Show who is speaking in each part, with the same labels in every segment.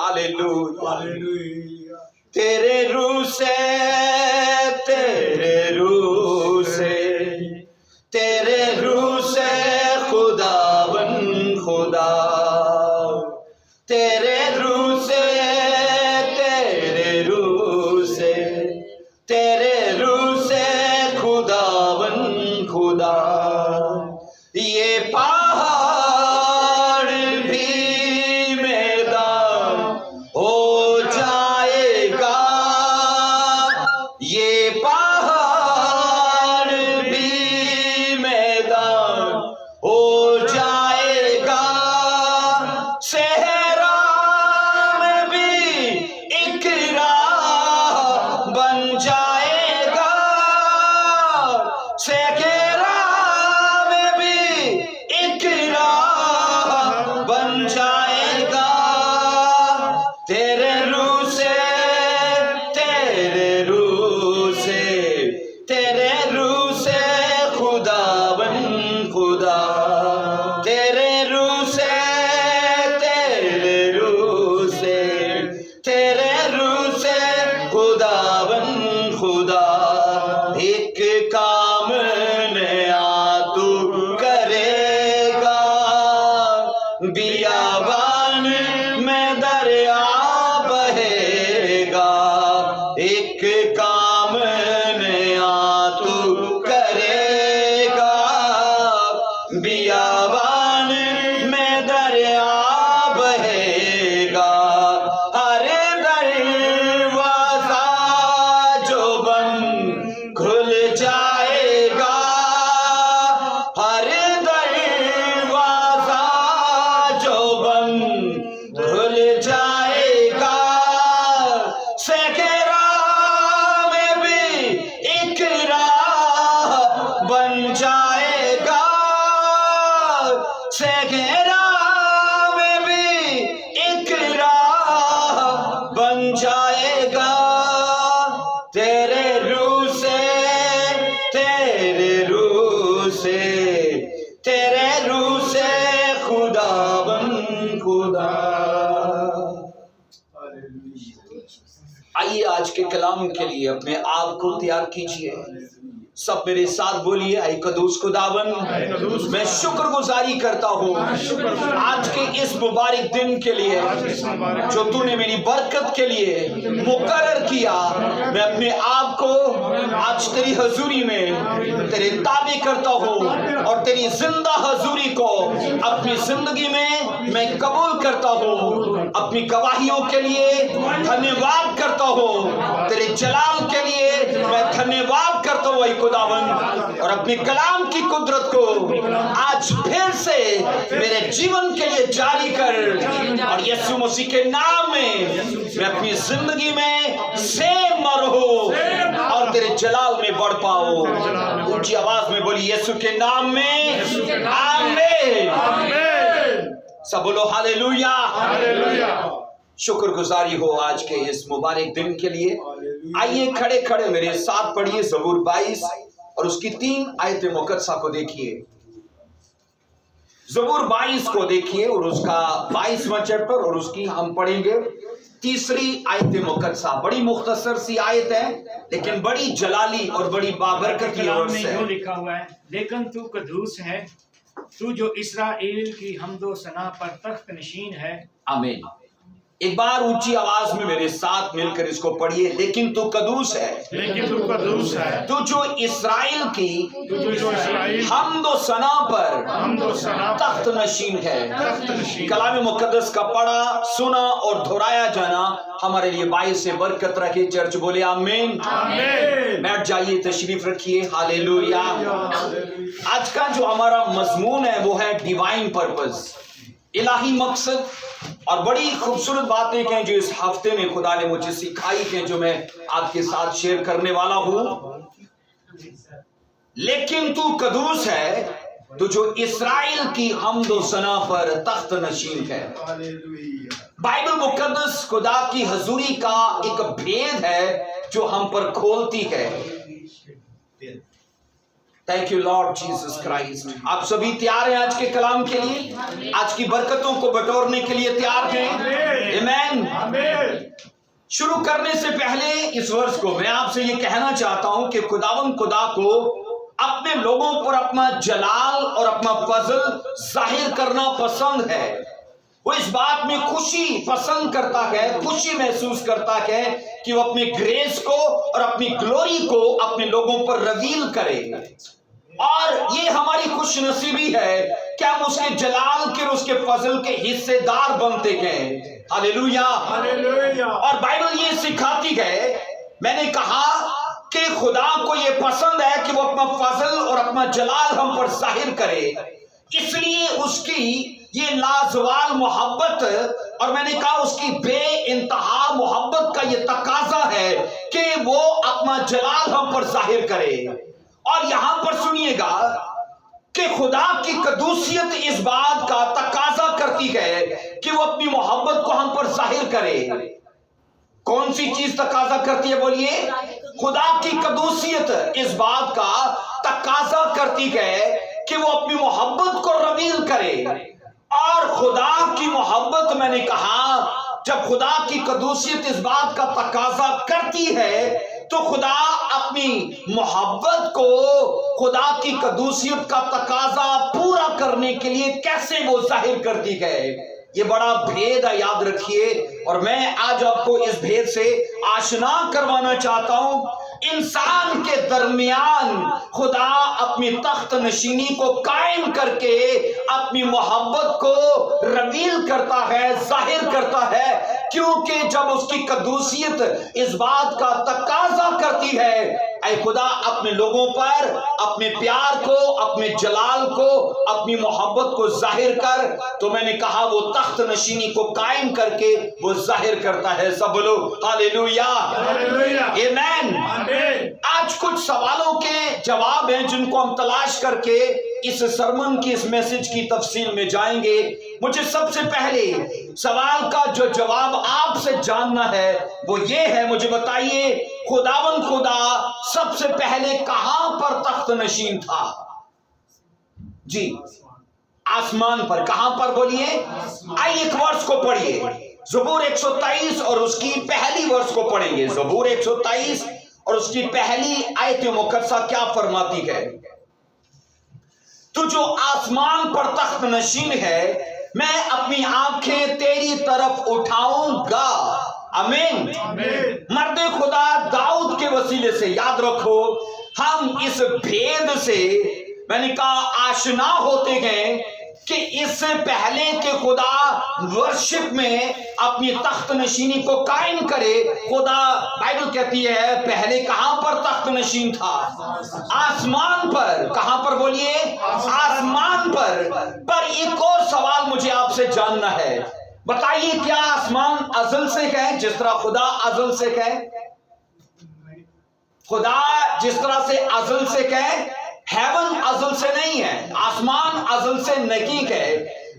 Speaker 1: Hallelujah. तेरे रूह से, तेरे रूह से, तेरे रूह से खुदावन खुदा, तेरे रूह से, तेरे रूह से, तेरे रूह से खुदावन खुदा, ये पहाड़ भी मैदान हो जाएगा, ये पहाड़ भी मैदान हो जाएगा, सहरा में भी एक राह बन जाएगा, सहरा में भी एक राह बन जाएगा, तेरे रूह से, तेरे रूह से, तेरे रूह से खुदावन खुदा, तेरे रूह से, तेरे रूह से, तेरे रूह से खुदावन खुदा, एक काम नया तू करेगा, बियाबान में दरिया बहेगा, एक काम नया तू करेगा, बियाबान में दरिया बहेगा, हरे दरवाजा जो बंद खुल जाएगा, हरे दरवाजा जो बंद खुल जाएगा, सहरा में भी एक राह बन जाएगा, सहरा में भी एक राह बन जाएगा, तेरे रूह से, तेरे रूह से, तेरे रूह से खुदावन खुदा। आइए आज के कलाम के लिए अपने आप को तैयार कीजिए। सब मेरे साथ बोलिए, ऐ कदूस खुदावन, मैं शुक्रगुजारी करता हूँ आज के इस मुबारक दिन के लिए जो तूने मेरी बरकत के लिए मुकर्रर किया। मैं अपने आप को आज तेरी हजूरी में तेरे ताबे करता हूँ और तेरी जिंदा हजूरी को अपनी जिंदगी में मैं कबूल करता हूँ। अपनी गवाहियों के लिए धन्यवाद करता हूँ, तेरे जलाल के लिए मैं धन्यवाद करता हूँ ऐ खुदावन, और अपने कलाम की कुदरत को आज फिर से मेरे जीवन के लिए जारी कर, और यीशु मसीह के नाम में मैं अपनी जिंदगी में सेम रहो और तेरे जलाल में बढ़ पाओ। ऊंची आवाज में बोली, यीशु के नाम में आमीन। सब बोलो हालेलुया। शुक्रगुजारी हो आज के इस मुबारक दिन के लिए। आइए खड़े खड़े मेरे साथ पढ़िए ज़बूर 22 और उसकी 3 आयत मुकद्दसा को देखिए। ज़बूर 22 को देखिए और उसका 22वां चैप्टर, और उसकी हम पढ़ेंगे 3री आयत मुकद्दसा। बड़ी मुख्तसर सी आयत है लेकिन बड़ी जलाली और बड़ी बाबरकत की ओर से है।
Speaker 2: लिखा हुआ है, लेकिन तू कदूस है, तू जो इस्राएल की हमदो सना पर तख्त नशीन है।
Speaker 1: आमीन। एक बार ऊंची आवाज में मेरे साथ मिलकर इसको पढ़िए, लेकिन तू कदूस है,
Speaker 2: लेकिन तू कदूस है,
Speaker 1: तू जो इस्राएल की हमदो सना पर तख्त नशीन है। कलाम मुकद्दस का पढ़ा, सुना और दोहराया जाना हमारे लिए बाइस से बरकत रखे। चर्च बोले आमीन। बैठ जाइए, तशरीफ रखिए। हालेलुया। आज का जो हमारा मजमून है वो है डिवाइन पर्पस, इलाही मकसद। और बड़ी खूबसूरत बातें हैं जो इस हफ्ते में खुदा ने मुझे सिखाई हैं, जो मैं आपके साथ शेयर करने वाला हूं। लेकिन तू कदूस है, तो जो इस्राएल की हमदो सना पर तख्त नशीन है। बाइबल मुकद्दस खुदा की हजूरी का एक भेद है जो हम पर खोलती है। Thank you Lord Jesus Christ. आप सभी तैयार हैं आज के कलाम के लिए, आज की बरकतों को बटोरने के लिए तैयार हैं? आमीन। शुरू करने से पहले इस वर्ष को मैं आपसे ये कहना चाहता हूं कि खुदावंद खुदा को अपने लोगों पर अपना जलाल और अपना फजल जाहिर करना पसंद है। वो इस बात में खुशी पसंद करता है, खुशी महसूस करता है कि वो अपने ग्रेस को और अपनी ग्लोरी को अपने लोगों पर रिवील करे। और ये हमारी खुश नसीबी है कि हम उसके जलाल के और उसके फजल के हिस्सेदार बनते गए। हालेलुया। और बाइबल ये सिखाती है, मैंने कहा कि खुदा को ये पसंद है कि वो अपना फजल और अपना जलाल हम पर जाहिर करे, इसलिए उसकी ये लाजवाल मोहब्बत और मैंने कहा उसकी बे इंतहा मोहब्बत का ये तकाजा है कि वो अपना जलाल हम पर जाहिर करे। और यहां पर सुनिएगा कि खुदा की कदूसियत इस बात का तकाजा करती है कि वो अपनी मोहब्बत को हम पर जाहिर करे। कौन सी चीज तकाजा करती है बोलिए? खुदा की कदूसियत इस बात का तकाजा करती है कि वो अपनी मोहब्बत को रिवील करे। और खुदा की मोहब्बत, मैंने कहा, जब खुदा की कदूसियत इस बात का तकाजा करती है तो खुदा अपनी मोहब्बत को खुदा की कदूसियत का तकाजा पूरा करने के लिए कैसे वो जाहिर करती है, ये बड़ा भेद है, याद रखिए। और मैं आज आपको इस भेद से आशना करवाना चाहता हूं। इंसान के दरमियान खुदा अपनी तख्त नशीनी को कायम करके अपनी मोहब्बत को रिवील करता है, जाहिर करता है, क्योंकि जब उसकी कदूसियत इस बात का तकाजा करती है, ऐ खुदा अपने लोगों पर अपने प्यार को, अपने जलाल को, अपनी मोहब्बत को जाहिर कर, तो मैंने कहा वो तख्त नशीनी को कायम करके वो जाहिर करता है। सब बोलो हालेलुया, आमीन। आज कुछ सवालों के जवाब हैं जिनको हम तलाश करके इस सरमन की, इस मैसेज की तफसील में जाएंगे। मुझे सबसे पहले सवाल का जो जवाब आपसे जानना है वो ये है, मुझे बताइए खुदावन खुदा सबसे पहले कहां पर तख्त नशीन था? जी, आसमान पर। कहां पर बोलिए? आइए एक वर्ष को पढ़िए, ज़बूर 123 और उसकी पहली वर्ष को पढ़ेंगे। ज़बूर 123 और उसकी पहली आयत मुकद्दसा क्या फरमाती है? तो जो आसमान पर तख्त नशीन है, मैं अपनी आंखें तेरी तरफ उठाऊंगा। आमीन। मर्दे खुदा दाऊद के वसीले से, याद रखो, हम इस भेद से, मैंने कहा, आशना होते गए कि इससे पहले कि खुदा वर्शिप में अपनी तख्त नशीनी को कायम करे, खुदा, बाइबल कहती है, पहले कहां पर तख्त नशीन था? आसमान पर। कहां पर बोलिए? आसमान पर। पर एक और सवाल मुझे आपसे जानना है, बताइए क्या आसमान अज़ल से है जिस तरह खुदा अज़ल से है? खुदा जिस तरह से अज़ल से है, हेवन अज़ल से नहीं है, आसमान अज़ल से नकीक है।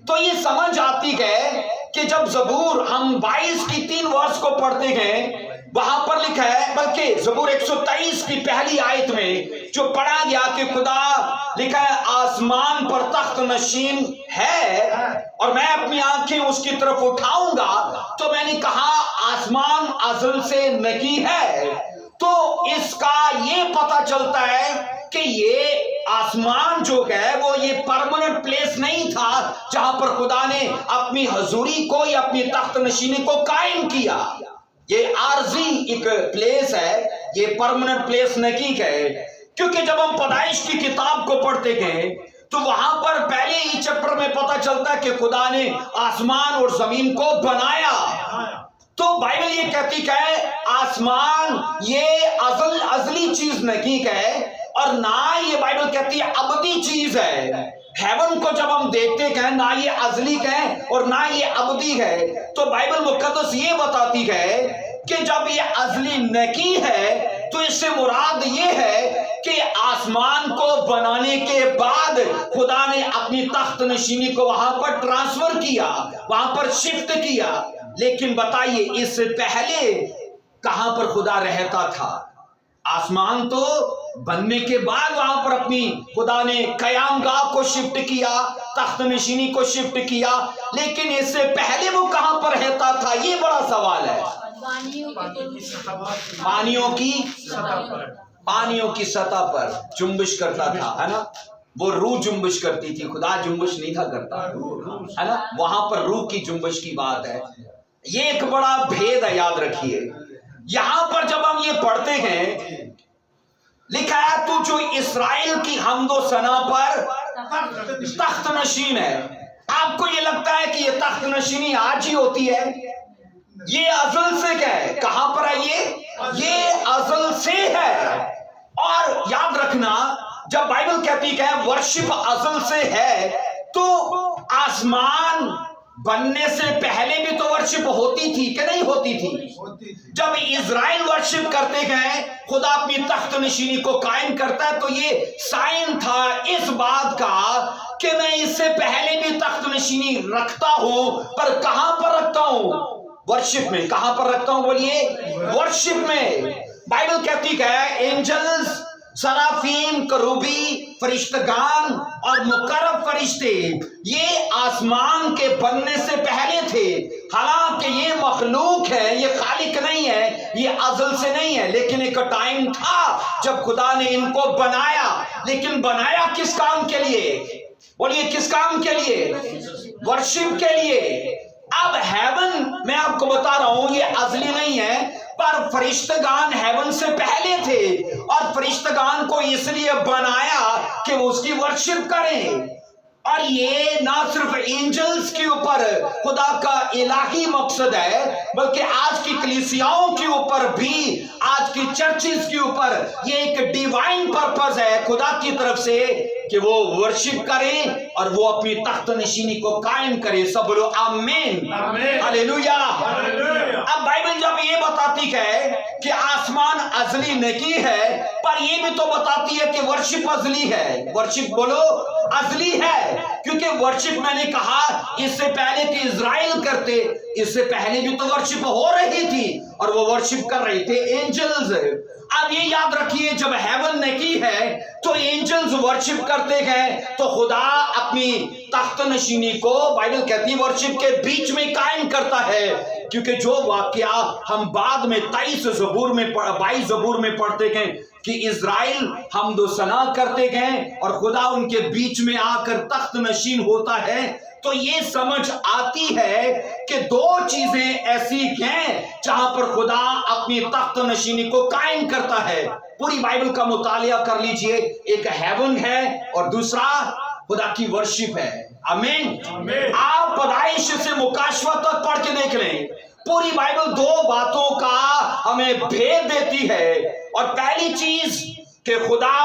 Speaker 1: तो ये समझ आती है कि जब ज़बूर हम 22 की 3 वर्ष को पढ़ते हैं, वहां पर लिखा है, बल्कि ज़बूर 123 की पहली आयत में जो पढ़ा गया कि खुदा, लिखा है, आसमान पर तख्त नशीन है और मैं अपनी आंखें उसकी तरफ उठाऊंगा। तो मैंने कहा आसमान अज़ल से नकी है, तो इसका ये पता चलता है कि ये आसमान जो है वो ये परमानेंट प्लेस नहीं था जहां पर खुदा ने अपनी हजूरी को या अपनी तख्त नशीनी को कायम किया। ये आरजी एक प्लेस है, ये परमानेंट प्लेस नहीं है। क्योंकि जब हम पैदाइश की किताब को पढ़ते गए तो वहां पर पहले ही चैप्टर में पता चलता है कि खुदा ने आसमान और जमीन को बनाया। तो बाइबल ये कहती है आसमान ये अजली चीज नहीं है, और ना ये बाइबल कहती है अबदी चीज है। हेवन को जब हम देखते हैं, ना ये अजली है और ना ये अबदी है। तो बाइबल मुकद्दस ये बताती है कि जब ये अजली नकी है तो इससे मुराद ये है कि आसमान को बनाने के बाद खुदा ने अपनी तख्त नशीनी को वहां पर ट्रांसफर किया, वहां पर शिफ्ट किया। लेकिन बताइए इससे पहले कहां पर खुदा रहता था? आसमान तो बनने के बाद वहां पर अपनी खुदा ने कयामगाह को शिफ्ट किया, तख्त नशीनी को शिफ्ट किया, लेकिन इससे पहले वो कहां पर रहता था, ये बड़ा सवाल है। पानियों की सतह पर जुम्बिश करता था, है ना। वो रूह जुम्बिश करती थी, खुदा जुम्बिश नहीं था करता, है ना। वहां पर रूह की जुम्बिश की बात है। ये एक बड़ा भेद है, याद रखिए। यहां पर जब हम ये पढ़ते हैं, लिखा है तू जो इस्राएल की हमदो सना पर तख्त नशीन है। आपको ये लगता है कि ये तख्त नशीनी आज ही होती है? ये अज़ल से क्या है? कहां पर है ये अज़ल से है। और याद रखना, जब बाइबल कहती है वर्शिप अज़ल से है, तो आसमान बनने से पहले भी तो वर्शिप होती थी कि नहीं होती थी? जब इज़राइल वर्शिप करते गए, खुदा अपनी तख्त नशीनी को कायम करता है, तो ये साइन था इस बात का कि मैं इससे पहले भी तख्त नशीनी रखता हूं, पर कहां पर रखता हूं? वर्शिप में। कहां पर रखता हूं बोलिए? वर्शिप में। बाइबल कहती है एंजल्स, सराफीम, करूबी, फरिश्तगान और मुकर्रब फरिश्ते ये आसमान के बनने से पहले थे। हालांकि ये मखलूक है, ये खालिक नहीं है, ये अज़ल से नहीं है, लेकिन एक टाइम था जब खुदा ने इनको बनाया। लेकिन बनाया किस काम के लिए? बोलिए किस काम के लिए? वर्शिप के लिए। अब हेवन, मैं आपको बता रहा हूं, ये अज़ली नहीं है, पर फरिश्तगान हेवन से पहले थे, और फरिश्तगान को इसलिए बनाया कि वो उसकी वर्शिप करें। और ये ना सिर्फ एंजल्स के ऊपर खुदा का इलाही मकसद है, बल्कि आज की कलीसियाओं के ऊपर भी, आज की चर्चेस के ऊपर ये एक डिवाइन पर्पस है खुदा की तरफ से कि वो वर्शिप करें और वो अपनी तख्त नशीनी को कायम करे। सब बोलो आमीन, हालेलुया। अब बाइबल जब ये बताती है कि आसमान अज़ली नहीं है, पर ये भी तो बताती है कि वर्शिप अज़ली है। वर्शिप बोलो अज़ली है, क्योंकि वर्शिप मैंने कहा इससे पहले कि इज़राइल करते, इससे पहले भी तो वर्शिप हो रही थी, और वो वर्शिप कर रहे थे एंजल्स। अब ये याद रखिए, जब हेवन नहीं है तो एंजल्स वर्शिप करते गए, तो खुदा अपनी तख्त नशीनी को बाइबल कहती है वर्शिप के बीच में कायम करता है। क्योंकि जो वाकया हम बाद में 22 ज़बूर में पढ़ते गए कि इज़राइल हमदो सना करते गए और खुदा उनके बीच में आकर तख्त नशीन होता है, तो ये समझ आती है कि दो चीजें ऐसी हैं जहां पर खुदा अपनी तख्त नशीनी को कायम करता है। पूरी बाइबल का मुतालिया कर लीजिए, एक हेवन है और दूसरा खुदा की वर्शिप है। आमीन। आप पैदाइश से मुकाशवा तक पढ़ के देख लें, पूरी बाइबल दो बातों का हमें भेद देती है। और पहली चीज कि खुदा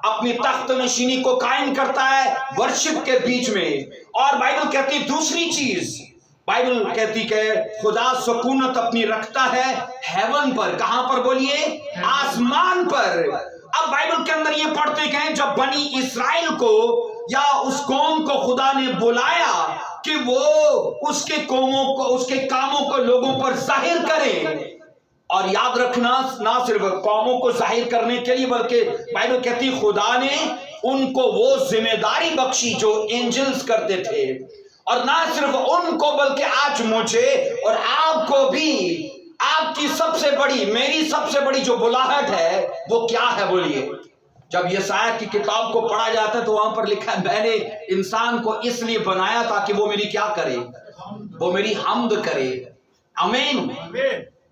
Speaker 1: अपनी तख्त नशीनी को कायम करता है वर्शिप के बीच में, और बाइबल कहती है दूसरी चीज, बाइबल कहती है खुदा सुकूनत अपनी रखता है हेवन पर। कहां पर बोलिए? आसमान पर। अब बाइबल के अंदर ये पढ़ते गए, जब बनी इस्राएल को या उस कौम को खुदा ने बुलाया कि वो उसके कौमों को, उसके कामों को लोगों पर जाहिर करें। और याद रखना, ना सिर्फ कौमों को जाहिर करने के लिए, बल्कि बाइबल कहती है खुदा ने उनको वो जिम्मेदारी बख्शी जो एंजल्स करते थे। और ना सिर्फ उनको, बल्कि आज मुझे और आपको भी, आपकी सबसे बड़ी, मेरी सबसे बड़ी जो बुलाहट है वो क्या है बोलिए? जब यशायाह की किताब को पढ़ा जाता है तो वहां पर लिखा है मैंने इंसान को इसलिए बनाया ताकि वो मेरी क्या करे? वो मेरी हमद करे। आमीन।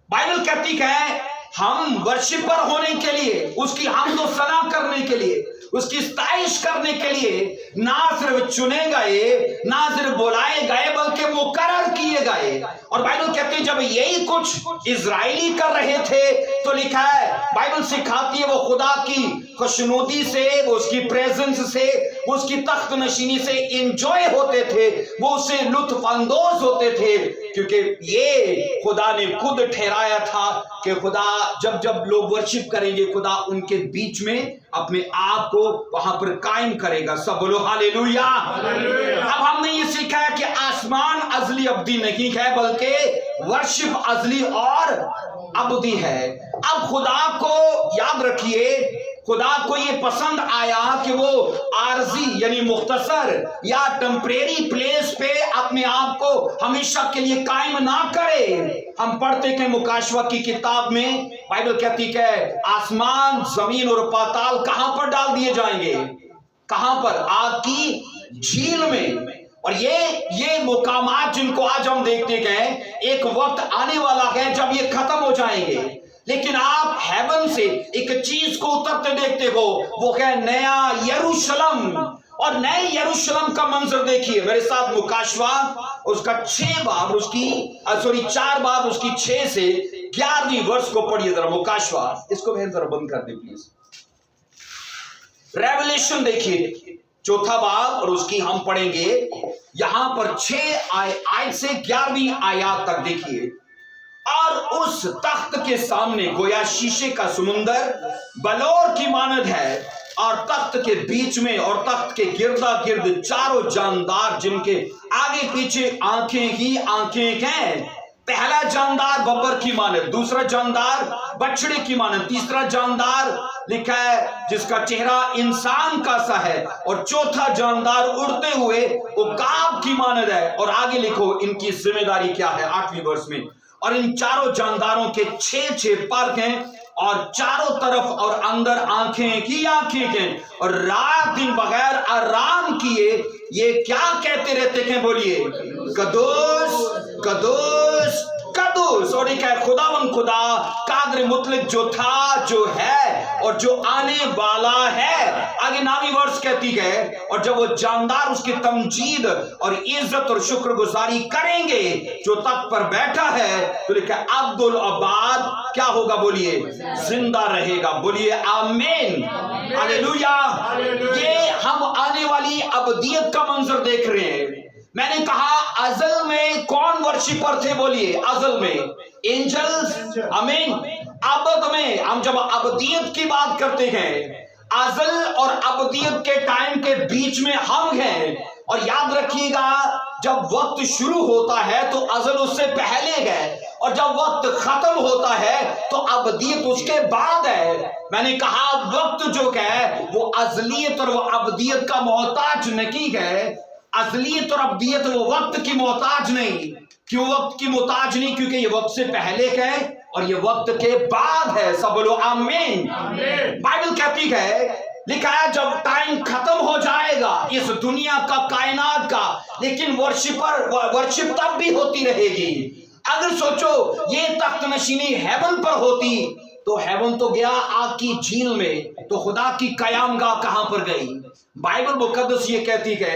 Speaker 1: बाइबल कहती है हम वर्शिपर होने के लिए, उसकी हमद व सना करने के लिए, उसकी स्ताइश करने के लिए ना सिर्फ चुने गए, ना सिर्फ बुलाए गए, बल्कि मुकर्रर किए गए। और बाइबल कहती है जब यही कुछ इजराइली कर रहे थे तो लिखा है, बाइबल सिखाती है वो खुदा की खुशनुदी से, वो उसकी प्रेजेंस से, उसकी तख्त नशीनी से इंजॉय होते थे, वो उससे लुत्फ अंदोज होते थे, क्योंकि ये खुदा ने खुद ठहराया था कि खुदा जब जब लोग वर्शिप करेंगे खुदा उनके बीच में अपने आप को वहां पर कायम करेगा। सब बोलो हालेलुया। अब हमने ये सीखा है कि आसमान अजली अब्दी नहीं है, बल्कि वर्शिप अजली और अब्दी है। अब खुदा को याद रखिए, खुदा को ये पसंद आया कि वो आरजी यानी मुख्तसर या टेम्परेरी प्लेस पे अपने आप को हमेशा के लिए कायम ना करे। हम पढ़ते कि मुकाशवा की किताब में बाइबल कहती है आसमान, जमीन और पाताल कहां पर डाल दिए जाएंगे? कहां पर? आग की झील में। और ये मुकामात जिनको आज हम देखते गए, एक वक्त आने वाला है जब ये खत्म हो जाएंगे। लेकिन आप हेवन से एक चीज को उतरते देखते हो, वो है नया यरूशलेम। और नए यरूशलेम का मंजर देखिए मेरे साथ। मुकाशवा उसका 4 बाब उसकी 6 से 11वीं वर्ष को पढ़िए जरा। मुकाशवा, इसको मैं जरा बंद कर दे प्लीज। रेवलेशन देखिए 4 बाब और उसकी हम पढ़ेंगे यहां पर 6 आयत से 11वीं आयत तक देखिए। और उस तख्त के सामने गोया शीशे का समुंदर बलौर की मानद है, और तख्त के बीच में और तख्त के गिरदा गिर्द 4 जानदार, जिनके आगे पीछे आंखें ही आंखें हैं। पहला जानदार बब्बर की मानद, दूसरा जानदार बछड़े की मानद, तीसरा जानदार लिखा है जिसका चेहरा इंसान का सा है, और चौथा जानदार उड़ते हुए उकाब की मानद है। और आगे लिखो इनकी जिम्मेदारी क्या है 8वीं वर्ष में। और इन 4 जानदारों के 6 पर हैं, और चारों तरफ और अंदर आंखें की आंखें हैं, और रात दिन बगैर आराम किए ये क्या कहते रहते हैं? बोलिए, कदूस कदूस कदूस। और एक है खुदावन खुदा कादर मुतलक, जो था, जो है और जो आने वाला है। आगे 9वीं वर्ष कहती है, और जब वो जानदार उसकी तमजीद और इज्जत और शुक्रगुजारी करेंगे जो तख्त पर बैठा है, तो लिखा है अब्दुल अबाद क्या होगा? बोलिए, जिंदा रहेगा। बोलिए आमीन, हालेलुया। ये हम आने वाली अबदियत का मंजर देख रहे हैं। मैंने कहा अजल में कौन वर्शिपर थे? बोलिए, अजल में एंजल्स। आमीन। अबद में हम जब अबदियत की बात करते हैं, अजल और अबदियत के टाइम के बीच में हम हैं। और याद रखिएगा, जब वक्त शुरू होता है तो अजल उससे पहले है, और जब वक्त खत्म होता है तो अबदियत उसके बाद है। मैंने कहा वक्त जो है वो अजलियत और वो अबदियत का मोहताज नहीं है। अजलियत और अबदियत वो वक्त की मोहताज नहीं। क्यों वक्त की मोहताज नहीं? क्योंकि ये वक्त से पहले है और ये वक्त के बाद है। सब बोलो आमीन। बाइबल कहती है, लिखा है जब टाइम खत्म हो जाएगा इस दुनिया का, कायनात का, लेकिन वर्शिप तब भी होती रहेगी। अगर सोचो ये तख्त नशीनी हेवन पर होती तो हेवन तो गया आग की झील में, तो खुदा की कयामगाह कहां पर गई? बाइबल मुकद्दस ये कहती है,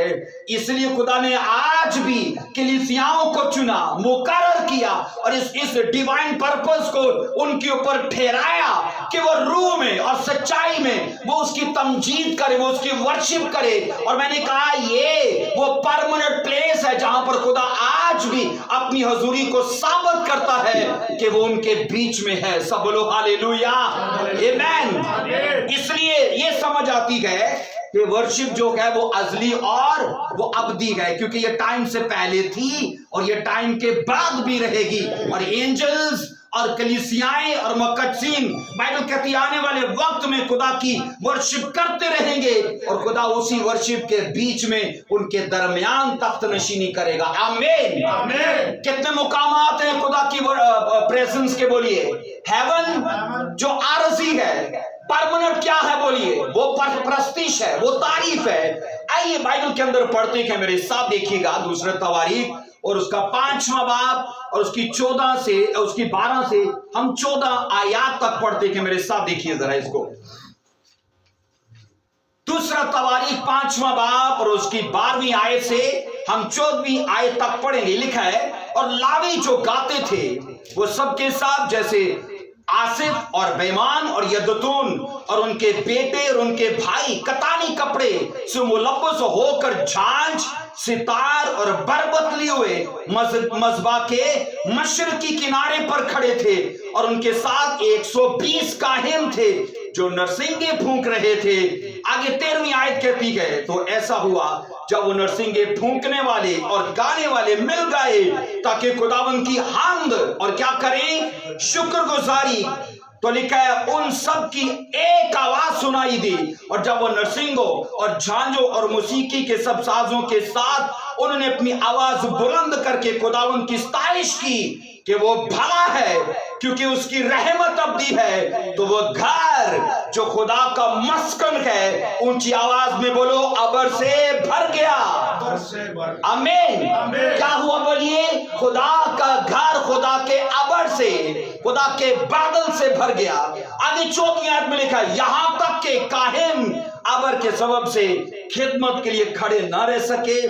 Speaker 1: इसलिए खुदा ने आज भी कलीसियाओं को चुना, मुकर्रर किया, और इस डिवाइन पर्पस को उनके ऊपर ठहराया कि वो रूह में और सच्चाई में वो उसकी तमजीद करे, वो उसकी वर्शिप करे। और मैंने कहा ये वो परमानेंट प्लेस है जहां पर खुदा आज भी अपनी हजूरी को साबित करता है कि वो उनके बीच में है। सब बोलो हालेलुया, आमीन। इसलिए ये समझ आती है कि वर्शिप जो है वो अजली और वो अबदी है, क्योंकि ये टाइम से पहले थी और ये टाइम के बाद भी रहेगी। और एंजल्स और कलीसियाएं और मुकद्दसीन, बाइबल कहती है आने वाले वक्त में खुदा की वर्शिप करते रहेंगे, और खुदा उसी वर्शिप के बीच में उनके दरमियान तख्त नशीनी करेगा। आमीन, आमीन। कितने मुकामात हैं खुदा की प्रेजेंस के? बोलिए, हेवन जो आरजी है, परमानेंट क्या है? बोलिए, वो प्रस्तिश है, वो तारीफ है। आइए बाइबल के अंदर पढ़ते हैं, मेरे साथ देखिएगा दूसरे तवारीख और उसका 5वां बाब और उसकी 12 से हम 14 आयत तक पढ़ते हैं। मेरे साथ देखिए जरा इसको। दूसरा तवारीख 5वां बाब और उसकी 12वीं आयत से हम 14वीं आयत तक पढ़ेंगे। लिखा है, और लावी जो गाते थे वो सबके साथ, जैसे आसिफ और बेमान और यदतून और उनके बेटे और उनके भाई कतानी कपड़े से मुलब्बस होकर झांझ, सितार और बरबत लिए हुए मज़बा के मशरकी किनारे पर खड़े थे, और उनके साथ 120 काहिन थे जो नरसिंगे फूंक रहे थे। आगे 13वीं आयत कहती है, तो ऐसा हुआ जब वो नरसिंगे फूंकने वाले और गाने वाले मिल गए ताकि खुदावंद की हम्द और क्या करें, शुक्रगुजारी। तो लिखा है उन सब की एक आवाज सुनाई दी, और जब वो नरसिंगों और झांझों और मौसीकी के सब साजों के साथ उन्होंने अपनी आवाज बुलंद करके खुदावंद की सताइश की कि वो भला है क्योंकि उसकी रहमत अबदी है, तो वो घर जो खुदा का मस्कन है, ऊंची आवाज में बोलो, अबर से भर गया। आमीन। क्या हुआ बोलिए? खुदा का घर खुदा के अबर से, खुदा के बादल से भर गया। आगे 14वीं आयत में लिखा है, यहां तक के काहिन अबर के सबब से खिदमत के लिए खड़े ना रह सके,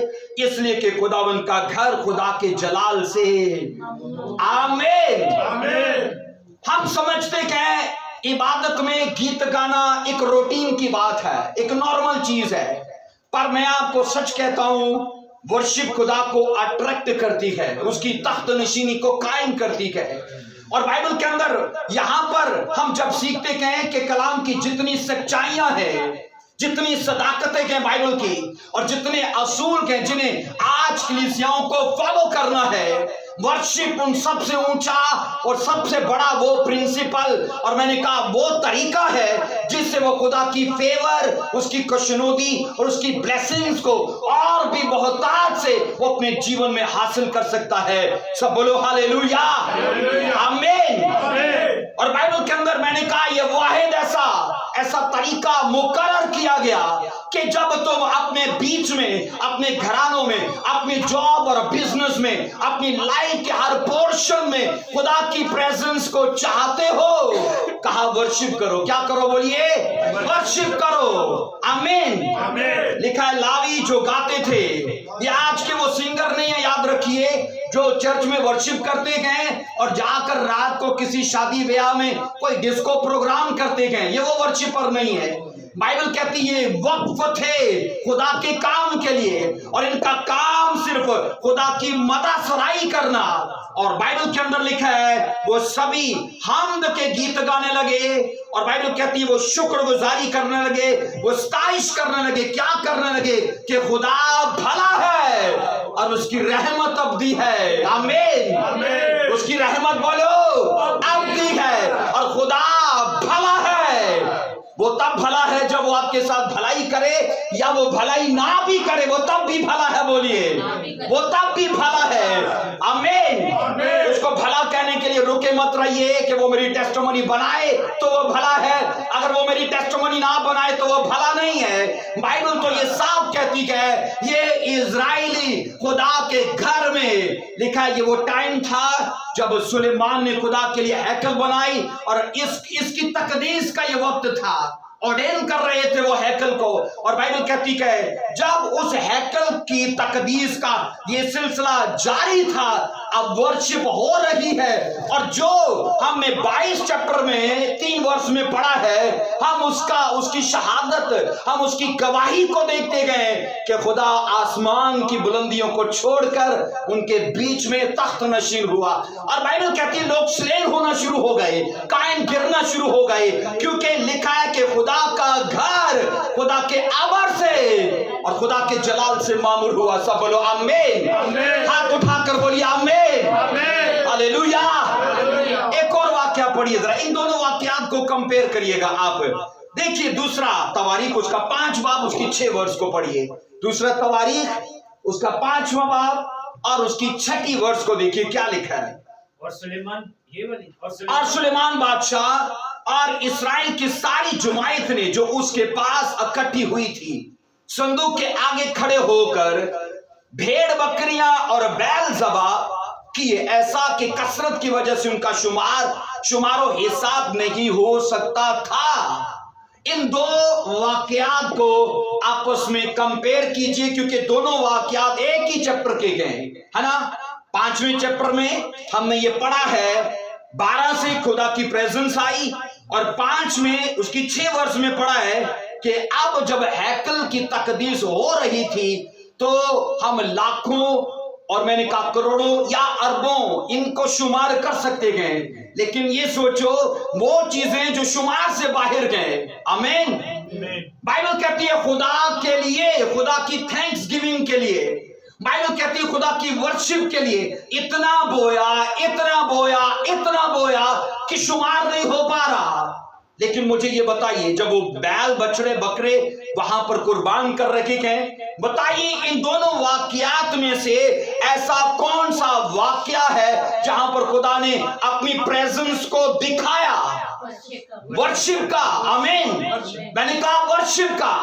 Speaker 1: इसलिए कि खुदावन का घर खुदा के जलाल से। आमीन। हम समझते कि इबादत में गीत गाना एक रूटीन की बात है, एक नॉर्मल चीज है, पर मैं आपको सच कहता हूं, वर्शिप खुदा को अट्रैक्ट करती है, उसकी तख्त नशीनी को कायम करती है। और बाइबल के अंदर यहां पर हम जब सीखते हैं कि कलाम की जितनी सच्चाइयां हैं, जितनी सदाकतें हैं बाइबल की, और जितने असूल हैं जिन्हें आज कलीसियाओं को फॉलो करना है, वर्शिप उन सबसे ऊंचा और सबसे बड़ा वो प्रिंसिपल, और मैंने कहा वो तरीका है जिससे वो खुदा की फेवर, उसकी खुशनुदी और उसकी ब्लेसिंग्स को और भी बहुतायत से वो अपने जीवन में हासिल कर सकता है। सब बोलो हालेलुया, आमीन। और बाइबल के अंदर मैंने कहा ये वाहिद ऐसा तरीका मुकर्रर किया गया कि जब तुम अपने बीच में, अपने घरानों में, अपनी जॉब और बिजनेस में, अपनी लाइफ के हर पोर्शन में खुदा की प्रेजेंस को चाहते हो, कहा वर्शिप करो। क्या करो बोलिए? वर्शिप करो। आमीन। लिखा है लावी जो गाते थे, ये आज के वो सिंगर नहीं है, याद रखिए, जो चर्च में वर्शिप करते हैं और जाकर रात को किसी शादी ब्याह में कोई डिस्को प्रोग्राम करते हैं, ये वो वर्शिपर नहीं है। बाइबल कहती है वक्फ थे खुदा के काम के लिए, और इनका काम सिर्फ खुदा की मदासराई करना। और बाइबल के अंदर लिखा है वो सभी हम्द के गीत गाने लगे, और बाइबल कहती है वो शुक्रगुजारी करने लगे, वो सताइश करने लगे। क्या करने लगे? कि खुदा भला है और उसकी रहमत अबदी है। आमीन। उसकी रहमत बोलो अबदी है, और खुदा भला है। वो तब भला है जब वो आपके साथ भलाई करे, या वो भलाई ना भी करे, वो तब भी भला है। बोलिए, वो तब भी भला है। आमीन। उसको भला कहने के लिए रुके मत रहिए कि वो मेरी टेस्टिमनी बनाए तो वो भला है, अगर वो मेरी टेस्टिमनी ना बनाए तो वो भला नहीं है। बाइबल तो ये साफ कहती है, ये इजराइली खुदा के घर में लिखा है, ये वो टाइम था जब सुलेमान ने खुदा के लिए हैकल बनाई, और इसकी तकदीस का ये वक्त था, ऑर्डेन कर रहे थे वो हैकल को। और बाइबल कहती है जब उस हैकल की तकदीस का ये सिलसिला जारी था, अब वर्शिप हो रही है। और जो हमने 22 चैप्टर में 3 वर्ष में पढ़ा है, हम उसकी शहादत, हम उसकी गवाही को देखते गए कि खुदा आसमान की बुलंदियों को छोड़कर उनके बीच में तख्त नशीन हुआ। और बाइबल कहती है लोग स्लेन होना शुरू हो गए, कायम गिरना शुरू हो गए, क्योंकि लिखा है कि खुदा का घर खुदा के अबर से और खुदा के जलाल से मामूर हुआ। सब बोलो आमीन। हाथ उठाकर बोलिए आमीन, हालेलुया। एक और वाक्य पढ़िए जरा, इन दोनों वाक्यात को कंपेयर करिएगा आप। देखिए दूसरा तवारीख उसका 5 बाब उसकी 6 वर्ष को पढ़िए। दूसरा तवारीख उसका 5वां बाब और उसकी 6ठी वर्ष को देखिए क्या लिखा है।
Speaker 2: और सुलेमान
Speaker 1: और सुलेमान बादशाह और इस्राएल की सारी जुमायत ने जो उसके पास इकट्ठी हुई थी, संदूक के आगे खड़े होकर भेड़ बकरियां और बैल ज़बा किए, ऐसा कि कसरत की वजह से उनका शुमारो हिसाब नहीं हो सकता था। इन दो वाकयात को आपस में कंपेयर कीजिए, क्योंकि दोनों वाकयात एक ही चैप्टर के गए है ना। 5वें चैप्टर में हमने ये पढ़ा है 12 से खुदा की प्रेजेंस आई, और 5 में उसकी 6 वर्ष में पढ़ा है कि अब जब हैकल की तकदीस हो रही थी तो हम लाखों اور میں نے کہا کروڑوں یا اربوں ان کو شمار کر سکتے گئے، لیکن یہ سوچو وہ چیزیں جو شمار سے باہر گئے. آمین. بائبل کہتی ہے خدا کے لیے، خدا کی تھینکس گیونگ کے لیے، بائبل کہتی ہے خدا کی ورشپ کے لیے اتنا بویا اتنا بویا اتنا بویا کہ شمار نہیں ہو پا رہا. لیکن مجھے یہ بتائیے جب وہ بیل بچڑے بکرے وہاں پر قربان کر رکھے گئے، بتائیے ان دونوں واقعات میں سے ایسا کون سا واقعہ ہے جہاں پر خدا نے اپنی پریزنس کو دکھایا؟ ورشپ کا. آمین. میں نے کہا ورشپ کا.